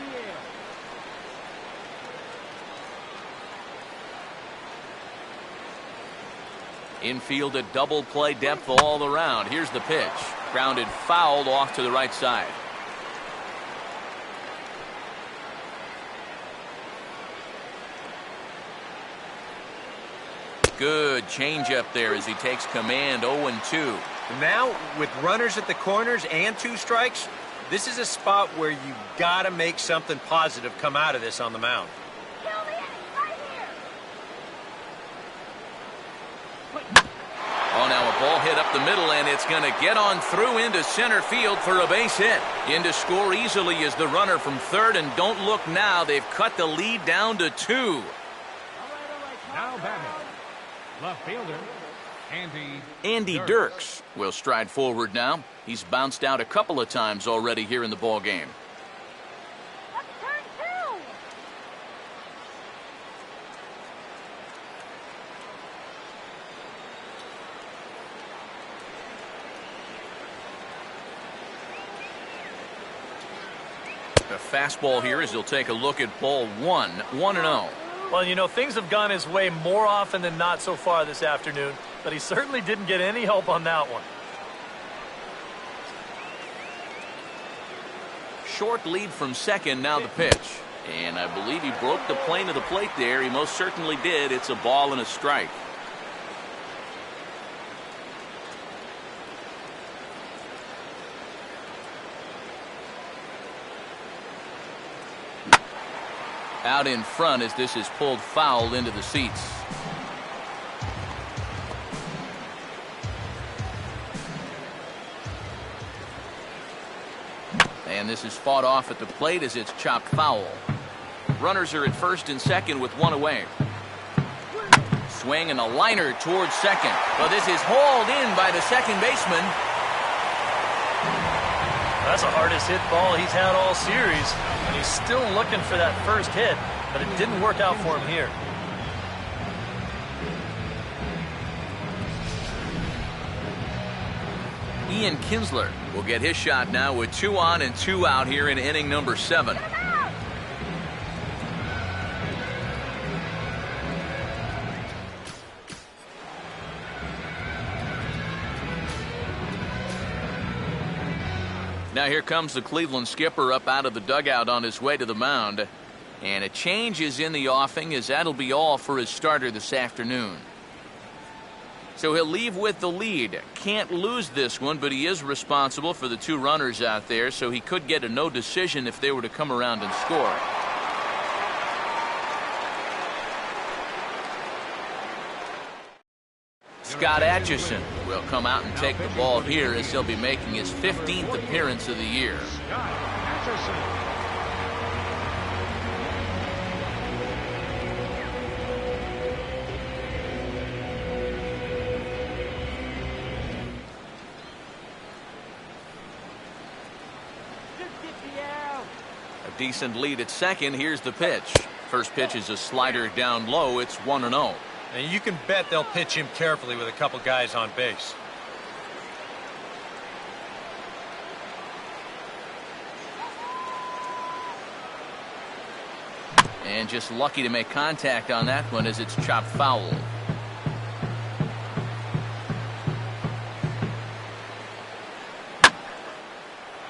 here. Infield at double play depth all around. Here's the pitch. Grounded fouled off to the right side. Good changeup there as he takes command. 0-2. Now, with runners at the corners and 2 strikes, this is a spot where you got to make something positive come out of this on the mound. Ball hit up the middle, and it's going to get on through into center field for a base hit. In to score easily is the runner from third, and don't look now. They've cut the lead down to 2. Now batting, left fielder, Andy Dirks will stride forward now. He's bounced out a couple of times already here in the ball game. A fastball here as he'll take a look at ball 1, 1-0. Well, you know, things have gone his way more often than not so far this afternoon, but he certainly didn't get any help on that one. Short lead from second, now the pitch. And I believe he broke the plane of the plate there. He most certainly did. It's a ball and a strike. Out in front as this is pulled foul into the seats. And this is fought off at the plate as it's chopped foul. Runners are at first and second with one away. Swing and a liner towards second. But this is hauled in by the second baseman. That's the hardest hit ball he's had all series, and he's still looking for that first hit, but it didn't work out for him here. Ian Kinsler will get his shot now with 2 on and 2 out here in inning number 7. Now here comes the Cleveland skipper up out of the dugout on his way to the mound. And a change is in the offing as that'll be all for his starter this afternoon. So he'll leave with the lead. Can't lose this one, but he is responsible for the 2 runners out there, so he could get a no decision if they were to come around and score. Scott Atchison will come out and take the ball here as he'll be making his 15th appearance of the year. A decent lead at second. Here's the pitch. First pitch is a slider down low. It's 1-0. And you can bet they'll pitch him carefully with a couple guys on base. And just lucky to make contact on that one as it's chopped foul.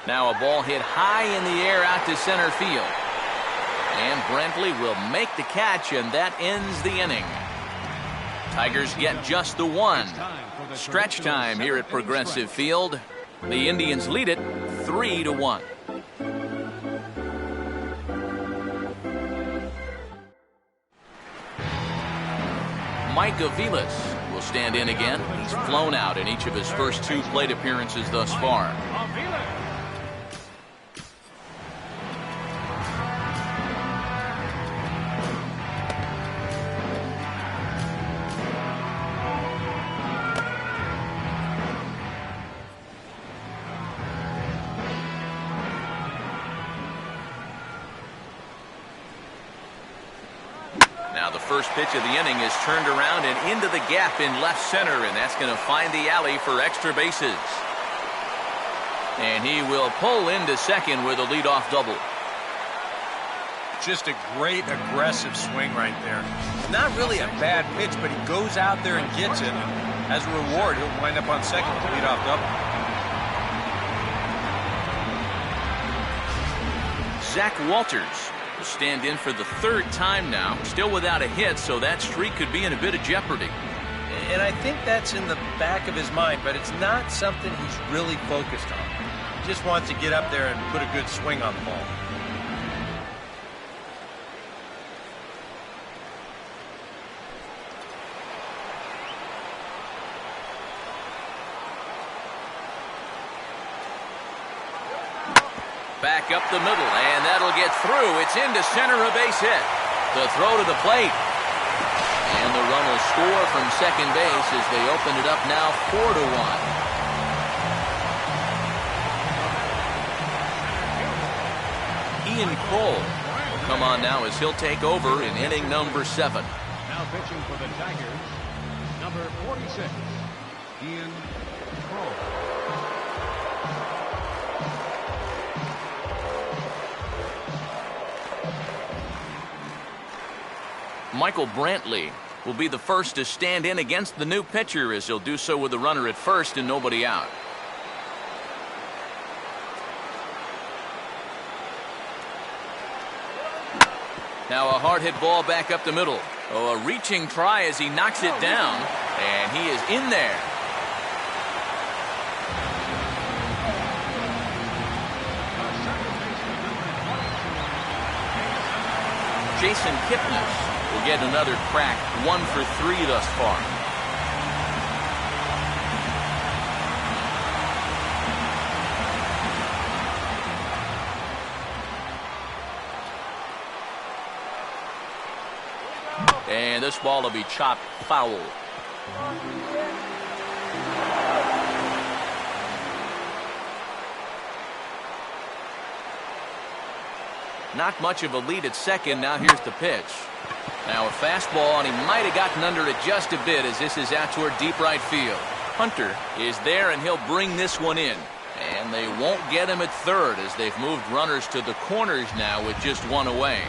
Now a ball hit high in the air out to center field. And Brentley will make the catch, and that ends the inning. Tigers get just the 1. Stretch time here at Progressive Field. The Indians lead it 3-1. Mike Aviles will stand in again. He's flown out in each of his first 2 plate appearances thus far. Now the first pitch of the inning is turned around and into the gap in left center, and that's going to find the alley for extra bases. And he will pull into second with a leadoff double. Just a great aggressive swing right there. Not really a bad pitch, but he goes out there and gets it. As a reward, he'll wind up on second with a leadoff double. Zach Walters will stand in for the 3rd time now, still without a hit, so that streak could be in a bit of jeopardy. And I think that's in the back of his mind, but it's not something he's really focused on. He just wants to get up there and put a good swing on the ball. Back up the middle, and that'll get through. It's into center, a base hit. The throw to the plate. And the run will score from second base as they open it up now 4-1. Ian Cole will come on now as he'll take over in inning number 7. Now pitching for the Tigers, number 46, Ian Cole. Michael Brantley will be the first to stand in against the new pitcher as he'll do so with the runner at first and nobody out. Now a hard hit ball back up the middle. Oh, a reaching try as he knocks it down, and he is in there. Jason Kipnis will get another crack, 1 for 3 thus far. And this ball will be chopped foul. Not much of a lead at second. Now here's the pitch. Now a fastball, and he might have gotten under it just a bit as this is out toward deep right field. Hunter is there, and he'll bring this one in. And they won't get him at third as they've moved runners to the corners now with just 1 away.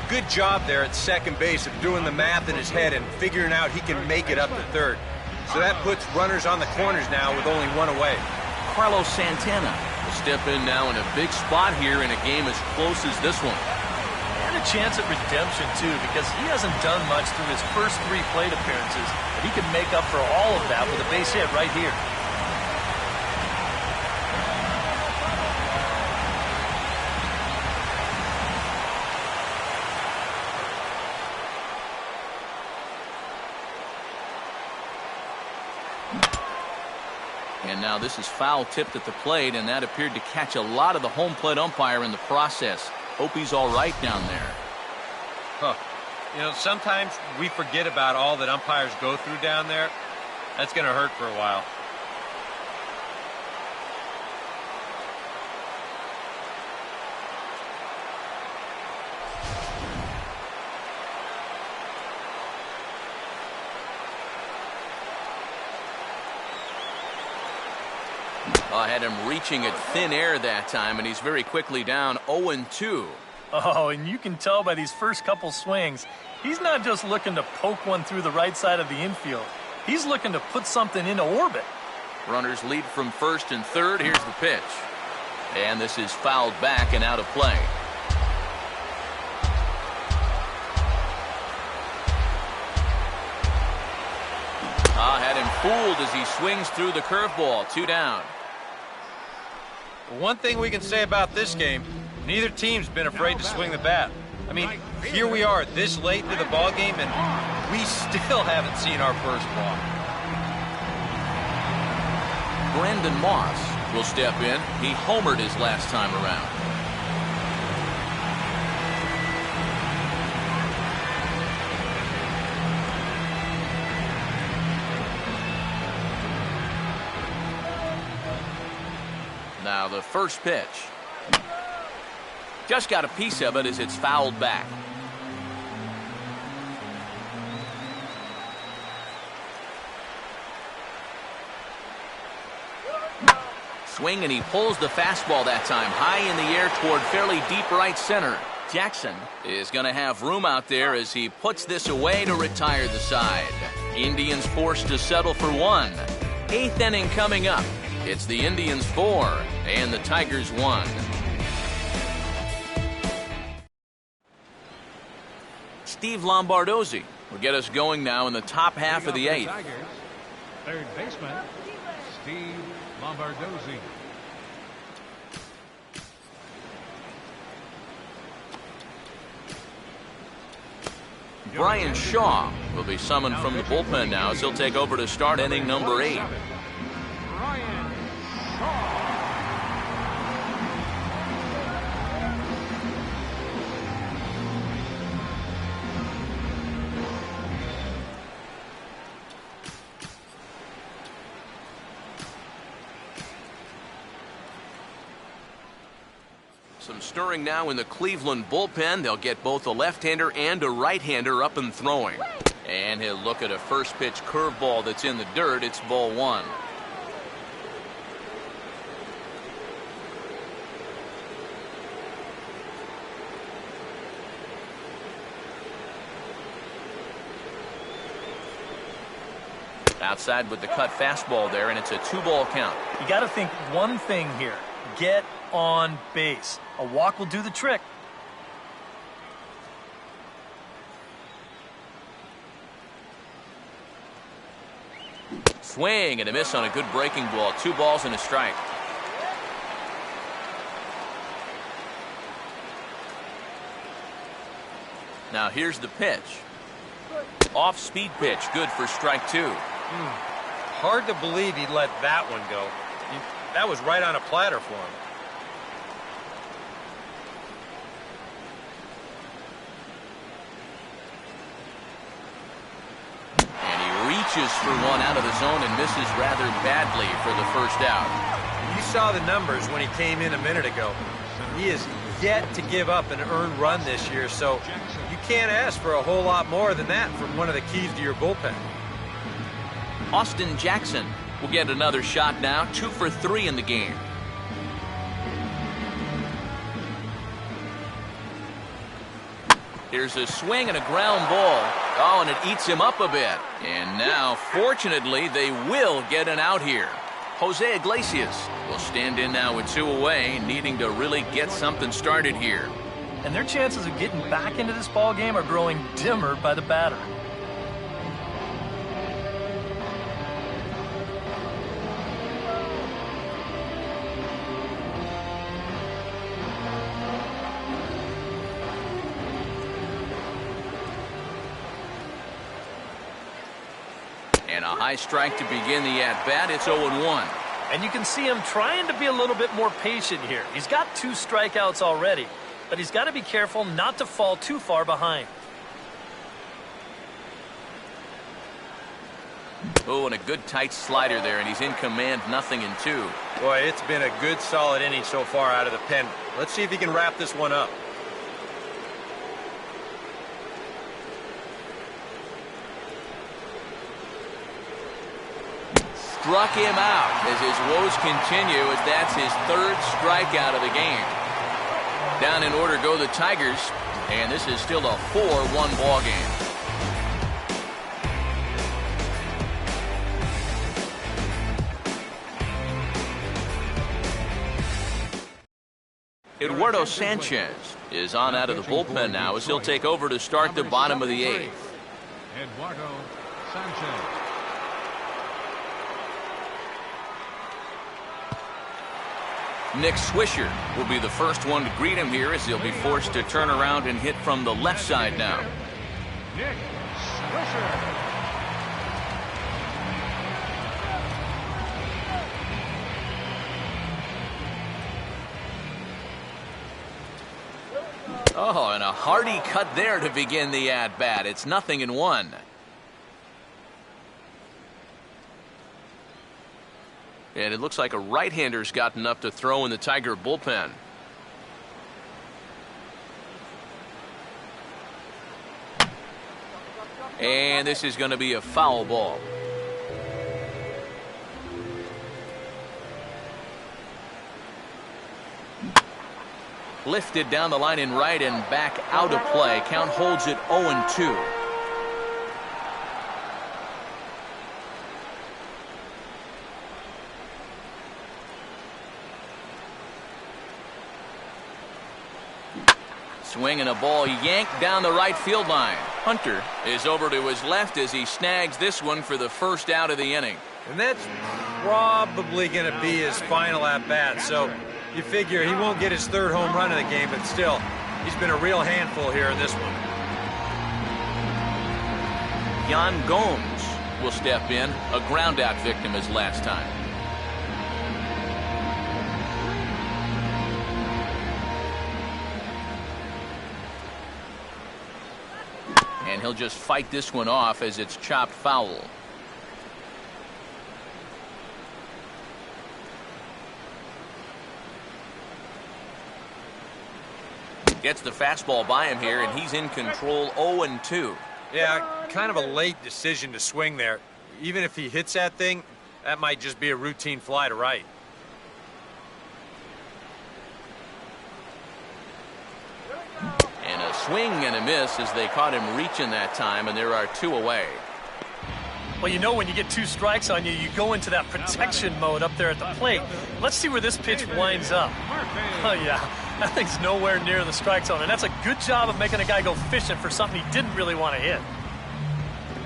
Good job there at second base of doing the math in his head and figuring out he can make it up to third. So that puts runners on the corners now with only 1 away. Carlos Santana will step in now in a big spot here in a game as close as this one. And a chance at redemption, too, because he hasn't done much through his first 3 plate appearances. But he can make up for all of that with a base hit right here. And now this is foul tipped at the plate, and that appeared to catch a lot of the home plate umpire in the process. Hope he's all right down there. Huh. You know, sometimes we forget about all that umpires go through down there. That's going to hurt for a while. I had him reaching at thin air that time, and he's very quickly down 0-2. Oh, and you can tell by these first couple swings, he's not just looking to poke one through the right side of the infield. He's looking to put something into orbit. Runners lead from first and third. Here's the pitch. And this is fouled back and out of play. Had him fooled as he swings through the curveball. 2 down. One thing we can say about this game, neither team's been afraid to swing the bat. I mean, here we are this late into the ball game, and we still haven't seen our first walk. Brandon Moss will step in. He homered his last time around. Now the first pitch. Just got a piece of it as it's fouled back. Swing, and he pulls the fastball that time high in the air toward fairly deep right center. Jackson is going to have room out there as he puts this away to retire the side. Indians forced to settle for 1. 8th inning coming up. It's the Indians 4 and the Tigers 1. Steve Lombardozzi will get us going now in the top half of the 8th. Tigers, third baseman, Steve Lombardozzi. Brian Shaw will be summoned from the bullpen now as he'll take over to start inning number 8. Some stirring now in the Cleveland bullpen. They'll get both a left-hander and a right-hander up and throwing. And he'll look at a first pitch curveball that's in the dirt. It's ball one. Outside with the cut fastball there, and it's a 2-ball count. You got to think one thing here. Get on base. A walk will do the trick. Swing and a miss on a good breaking ball. 2 balls and a strike. Now here's the pitch. Off-speed pitch, good for strike 2. Hard to believe he let that one go. That was right on a platter for him. And he reaches for one out of the zone and misses rather badly for the first out. You saw the numbers when he came in a minute ago. He is yet to give up an earned run this year, so you can't ask for a whole lot more than that from one of the keys to your bullpen. Austin Jackson will get another shot now. 2 for 3 in the game. Here's a swing and a ground ball. Oh, and it eats him up a bit. And now, fortunately, they will get an out here. Jose Iglesias will stand in now with 2 away, needing to really get something started here. And their chances of getting back into this ball game are growing dimmer by the batter. And a high strike to begin the at-bat. It's 0-1. And you can see him trying to be a little bit more patient here. He's got 2 strikeouts already, but he's got to be careful not to fall too far behind. Oh, and a good tight slider there, and he's in command, 0-2. Boy, it's been a good solid inning so far out of the pen. Let's see if he can wrap this one up. Struck him out as his woes continue, as that's his 3rd strikeout of the game. Down in order go the Tigers, and this is still a 4-1 ball game. Eduardo Sanchez is on out of the bullpen now as he'll take over to start the bottom of the 8th. Eduardo Sanchez. Nick Swisher will be the first one to greet him here as he'll be forced to turn around and hit from the left side now. Nick Swisher. Oh, and a hearty cut there to begin the at-bat. It's 0-1. And it looks like a right-hander's gotten up to throw in the Tiger bullpen. And this is going to be a foul ball. Lifted down the line in right and back out of play. Count holds it 0-2. Swing and a ball yanked down the right field line. Hunter is over to his left as he snags this one for the first out of the inning. And that's probably going to be his final at-bat, so you figure he won't get his 3rd home run of the game, but still, he's been a real handful here in this one. Yan Gomes will step in, a ground-out victim as last time. And he'll just fight this one off as it's chopped foul. Gets the fastball by him here, and he's in control 0-2. Yeah, kind of a late decision to swing there. Even if he hits that thing, that might just be a routine fly to right. And a swing and a miss as they caught him reaching that time, and there are 2 away. Well, you know when you get 2 strikes on you, you go into that protection mode up there at the plate. Let's see where this pitch winds up. Oh, yeah, that thing's nowhere near the strike zone, and that's a good job of making a guy go fishing for something he didn't really want to hit.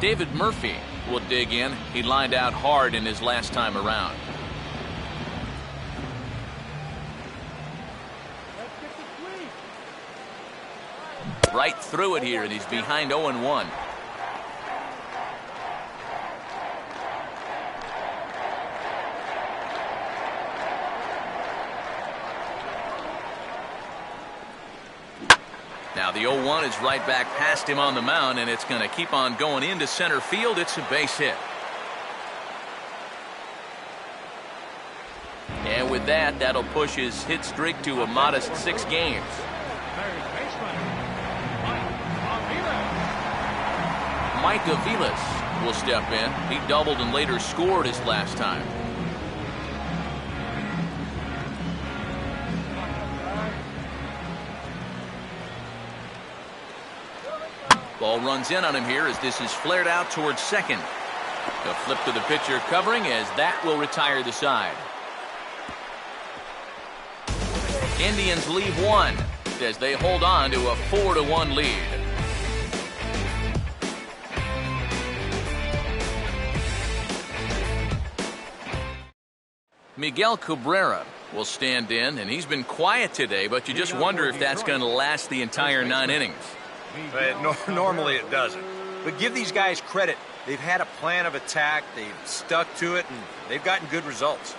David Murphy will dig in. He lined out hard in his last time around. Right through it here, and he's behind 0-1. Now the 0-1 is right back past him on the mound, and it's going to keep on going into center field. It's a base hit. And with that, that'll push his hit streak to a modest 6 games. Mike Aviles will step in. He doubled and later scored his last time. Ball runs in on him here as this is flared out towards second. The flip to the pitcher covering as that will retire the side. Indians leave 1 as they hold on to a 4-1 lead. Miguel Cabrera will stand in, and he's been quiet today, but you just wonder if that's going to last the entire 9 innings. Normally it doesn't. But give these guys credit. They've had a plan of attack, they've stuck to it, and they've gotten good results.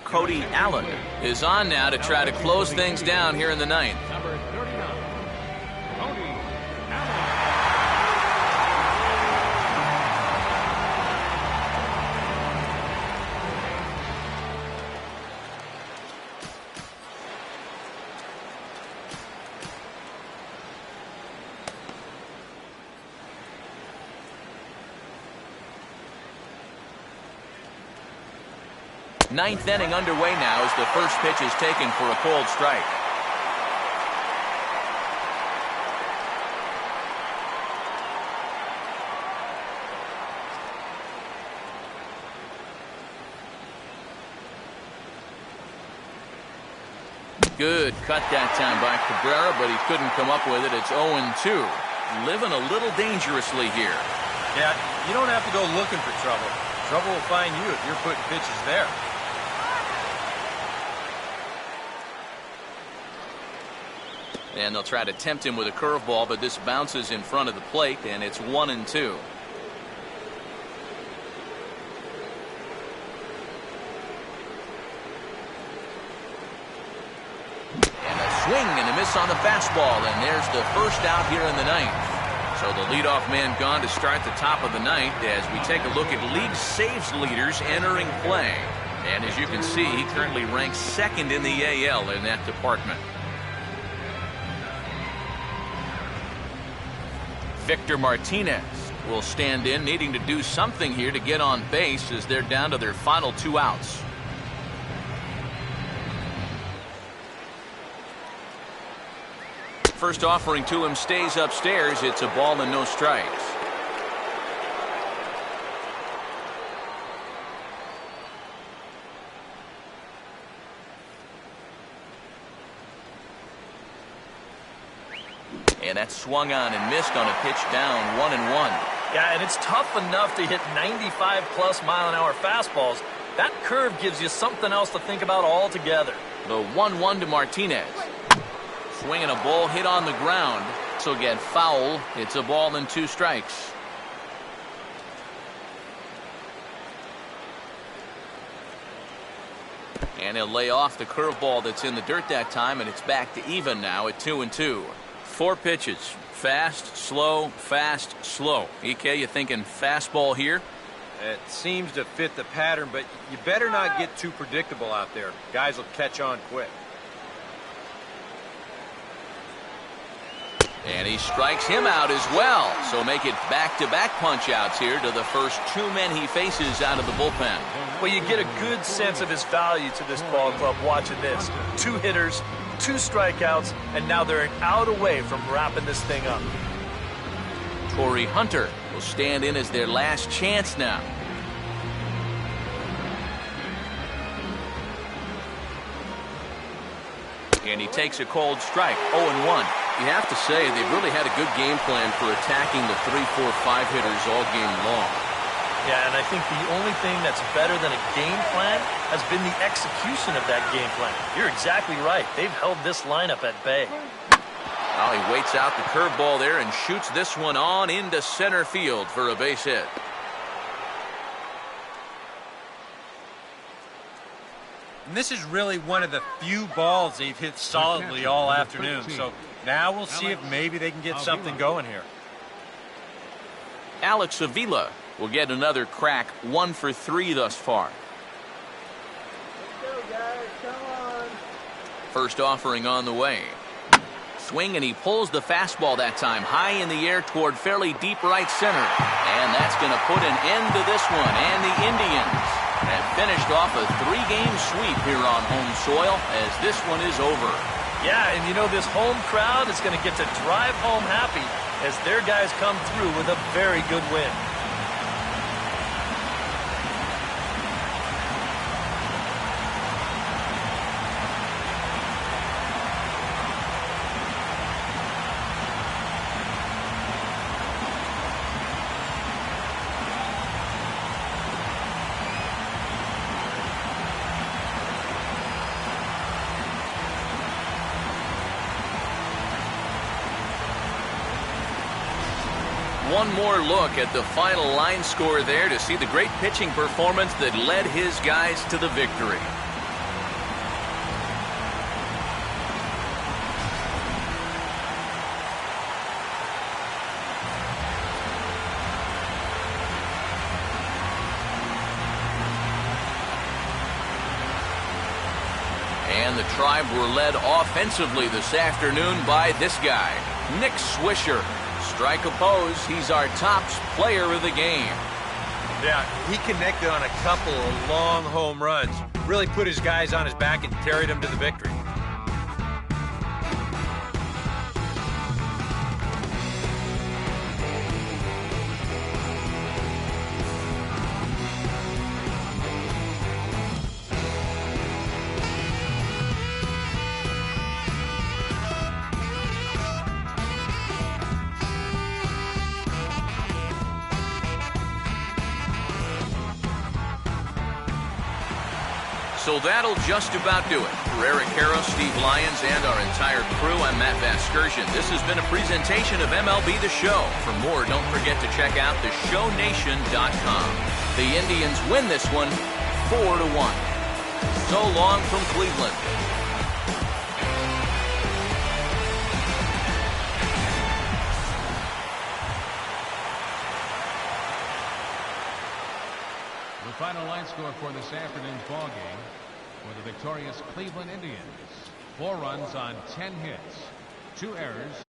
Cody Allen is on now to try to close things down here in the 9th. Number 39, Cody Allen. Ninth inning underway now as the first pitch is taken for a cold strike. Good cut that time by Cabrera, but he couldn't come up with it. It's 0-2. Living a little dangerously here. Yeah, you don't have to go looking for trouble. Trouble will find you if you're putting pitches there. And they'll try to tempt him with a curveball, but this bounces in front of the plate, and it's 1-2. And a swing and a miss on the fastball, and there's the first out here in the 9th. So the leadoff man gone to start the top of the 9th as we take a look at league saves leaders entering play. And as you can see, he currently ranks 2nd in the AL in that department. Victor Martinez will stand in, needing to do something here to get on base as they're down to their final 2 outs. First offering to him stays upstairs. It's a ball and no strikes. And that's swung on and missed on a pitch down 1-1. Yeah, and it's tough enough to hit 95-plus mile-an-hour fastballs. That curve gives you something else to think about altogether. The 1-1 to Martinez. Swinging a ball hit on the ground. So get foul. It's a ball and 2 strikes. And he'll lay off the curveball that's in the dirt that time, and it's back to even now at 2-2. 4 pitches. Fast, slow, fast, slow. EK, you thinking fastball here? It seems to fit the pattern, but you better not get too predictable out there. Guys will catch on quick. And he strikes him out as well. So make it back-to-back punch-outs here to the first 2 men he faces out of the bullpen. Well, you get a good sense of his value to this ball club watching this. 2 hitters, 2 strikeouts, and now they're an out away from wrapping this thing up. Torrey Hunter will stand in as their last chance now. And he takes a cold strike, 0-1. You have to say they've really had a good game plan for attacking the 3, 4, 5 hitters all game long. Yeah, and I think the only thing that's better than a game plan has been the execution of that game plan. You're exactly right. They've held this lineup at bay. Well, he waits out the curveball there and shoots this one on into center field for a base hit. And this is really one of the few balls they've hit solidly all afternoon. So now we'll see if maybe they can get something going here. Alex Avila will get another crack, 1 for 3 thus far. Let's go, guys. Come on. First offering on the way. Swing, and he pulls the fastball that time high in the air toward fairly deep right center. And that's going to put an end to this one. And the Indians have finished off a 3-game sweep here on home soil as this one is over. Yeah, and you know this home crowd is going to get to drive home happy as their guys come through with a very good win. One more look at the final line score there to see the great pitching performance that led his guys to the victory. And the Tribe were led offensively this afternoon by this guy, Nick Swisher. Strike oppose, he's our top player of the game. Yeah, he connected on a couple of long home runs. Really put his guys on his back and carried them to the victory. So that'll just about do it. For Eric Harrow, Steve Lyons, and our entire crew, I'm Matt Vasgersian. This has been a presentation of MLB The Show. For more, don't forget to check out theshownation.com. The Indians win this one 4-1. So long from Cleveland. The final line score for this afternoon's ball game for the victorious Cleveland Indians. 4 runs on 10 hits, 2 errors,